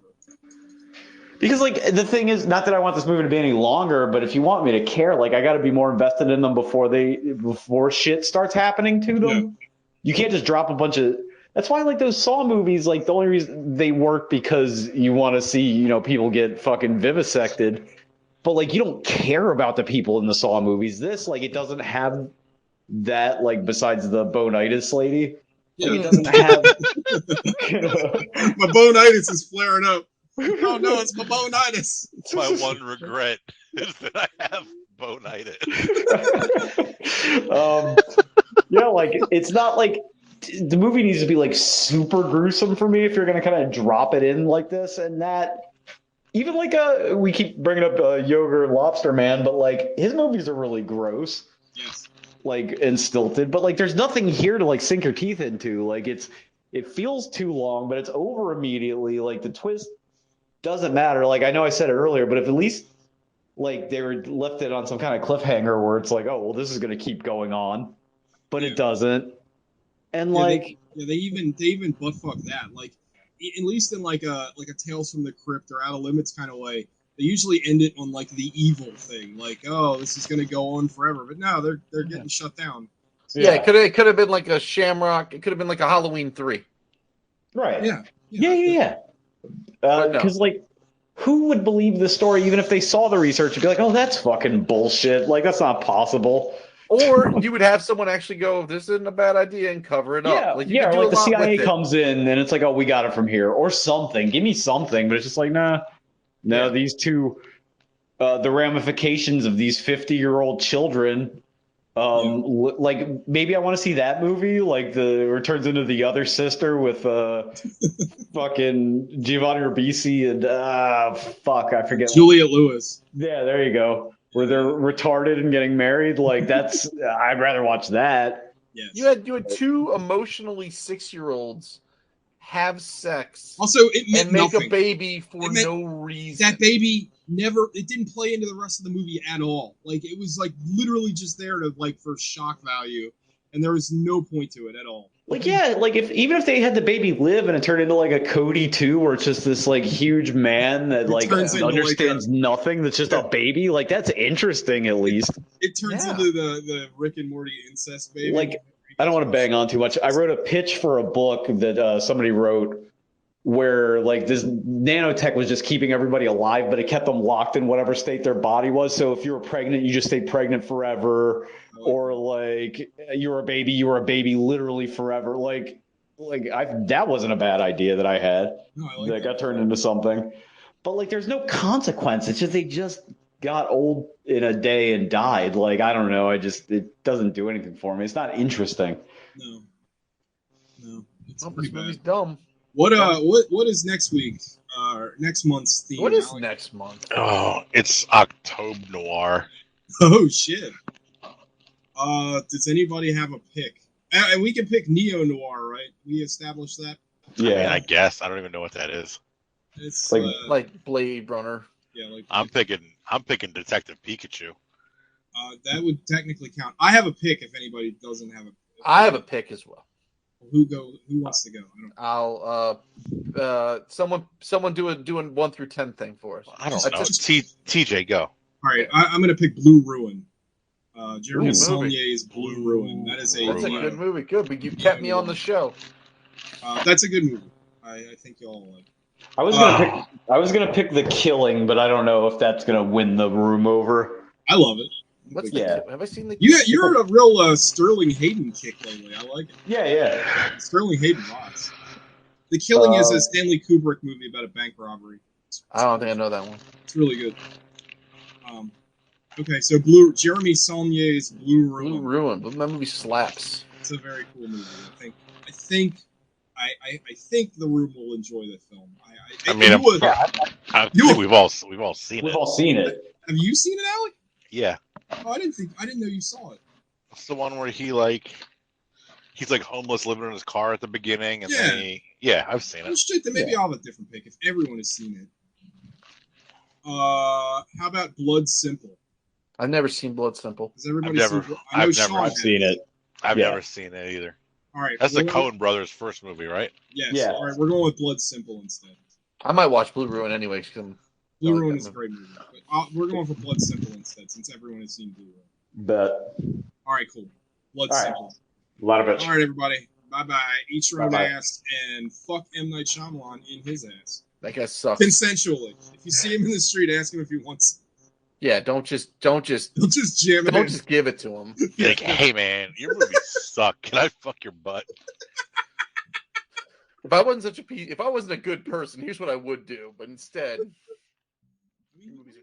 Because like the thing is, not that I want this movie to be any longer, but if you want me to care, like I got to be more invested in them before shit starts happening to them. Yeah. You can't just drop a bunch of. That's why like those Saw movies, like the only reason they work because you want to see people get fucking vivisected, but like you don't care about the people in the Saw movies. This like it doesn't have that like besides the bonitis lady. Yeah. Like, it doesn't have. My bonitis is flaring up. Oh no, it's my bonitis. My one regret is that I have bonitis. Yeah, like it's not like the movie needs to be like super gruesome for me if you're gonna kind of drop it in like this, and that even like we keep bringing up Yogurt Lobster Man, but like his movies are really gross. Yes. Like and stilted, but like there's nothing here to like sink your teeth into. Like it feels too long, but it's over immediately. Like the twist doesn't matter. Like I know I said it earlier, but if at least like they were left it on some kind of cliffhanger where it's like, oh well, this is gonna keep going on, but it doesn't. And like they even butt fuck that. Like at least in like a Tales from the Crypt or Out of Limits kind of way, they usually end it on like the evil thing, like oh this is gonna go on forever. But no, they're getting shut down. Yeah, it could have been like a Shamrock. It could have been like a Halloween 3. right, Yeah. yeah. Because like, who would believe the story even if they saw the research and be like, oh that's fucking bullshit. Like that's not possible. Or you would have someone actually go, this isn't a bad idea, and cover it Yeah, up. Like, you could do like a the lot CIA with it. comes in and it's like, oh, we got it from here, or something. Give me something, but it's just like, no, these two, the ramifications of these 50-year-old children. Like maybe I want to see that movie, like the Returns into the Other Sister with fucking Giovanni Ribisi and fuck, I forget. Juliette Lewis. Yeah, there you go. Where they're retarded and getting married, like that's I'd rather watch that. Yes. You had two emotionally 6-year-olds have sex Also, it meant and make nothing. a baby for It meant no reason. That baby it didn't play into the rest of the movie at all. Like it was like literally just there to like for shock value, and there was no point to it at all. Like yeah, like even if they had the baby live and it turned into like a Cody 2 where it's just this like huge man that like turns into, like, understands nothing, that's just a baby, like that's interesting at least. It turns into the Rick and Morty incest baby. Like I don't want to bang on too much. I wrote a pitch for a book that somebody wrote where like this nanotech was just keeping everybody alive, but it kept them locked in whatever state their body was. So if you were pregnant, you just stayed pregnant forever, or like you were a baby literally forever. Like that wasn't a bad idea that I had. No, I like that got turned into something. But like there's no consequence. It's just they just got old in a day and died. Like I don't know. It doesn't do anything for me. It's not interesting. No. It's Oh, pretty this movie's bad. dumb. What is next week? Next month's theme? What is Alex? next month? Oh, it's October Noir. Oh shit. Does anybody have a pick? And we can pick neo noir, right? We established that. I mean, Yeah. I guess I don't even know what that is. It's Like- Like Blade Runner. yeah, like I'm picking Detective Pikachu. that would technically count. I have a pick if anybody doesn't have a. I have a pick as well. Who wants to go? I don't. I'll someone do a 1 through 10 thing for us. I don't I know. just- TJ, go. All right, I'm going to pick Blue Ruin. Jeremy Good movie. Saulnier's Blue Ruin. That is a. That's a good movie. Good, but you kept me on the show. That's a good movie. I think y'all like. I was gonna pick The Killing, but I don't know if that's gonna win the room over. I love it. What's Yeah. Have I seen the? You're a real Sterling Hayden kick lately. I like it. Yeah. Sterling Hayden rocks. The Killing is a Stanley Kubrick movie about a bank robbery. I don't think I know that one. It's really good. Okay, so Jeremy Saulnier's Blue Ruin. Blue Ruin, but that movie slaps. It's a very cool movie. I think the room will enjoy the film. I mean, I think we've all seen We've it. all seen it. Have you seen it, Alec? Yeah, Oh, I didn't know you saw it. it's the one where he's like homeless, living in his car at the beginning, and Yeah. then I've seen Oh it. shit, then maybe I'll have a different pick if everyone has seen it. How about Blood Simple? I've never seen Blood Simple. Has everybody I've never- seen? I know I've Sean never has. Seen it. I've Yeah. never seen it either. All right, That's the we're going- Coen Brothers' first movie, right? Yes. Yeah. All right, we're going with Blood Simple instead. I might watch Blue Ruin anyway. 'Cause I'm- Blue I like Ruin that is a movie. great movie. But, we're going for Blood Simple instead, since everyone has seen Blue Ruin. But All right, cool. Blood All right. Simple. a lot of it. All right, everybody. Bye-bye. Eat your own Bye-bye. ass and fuck M. Night Shyamalan in his ass. That guy sucks. Consensually. If you see him in the street, ask him if he wants. Yeah, don't just He'll just jam it don't in. just give it to him. Be like, hey man, your movies suck. Can I fuck your butt? If I wasn't a good person, here's what I would do. But instead, your movies are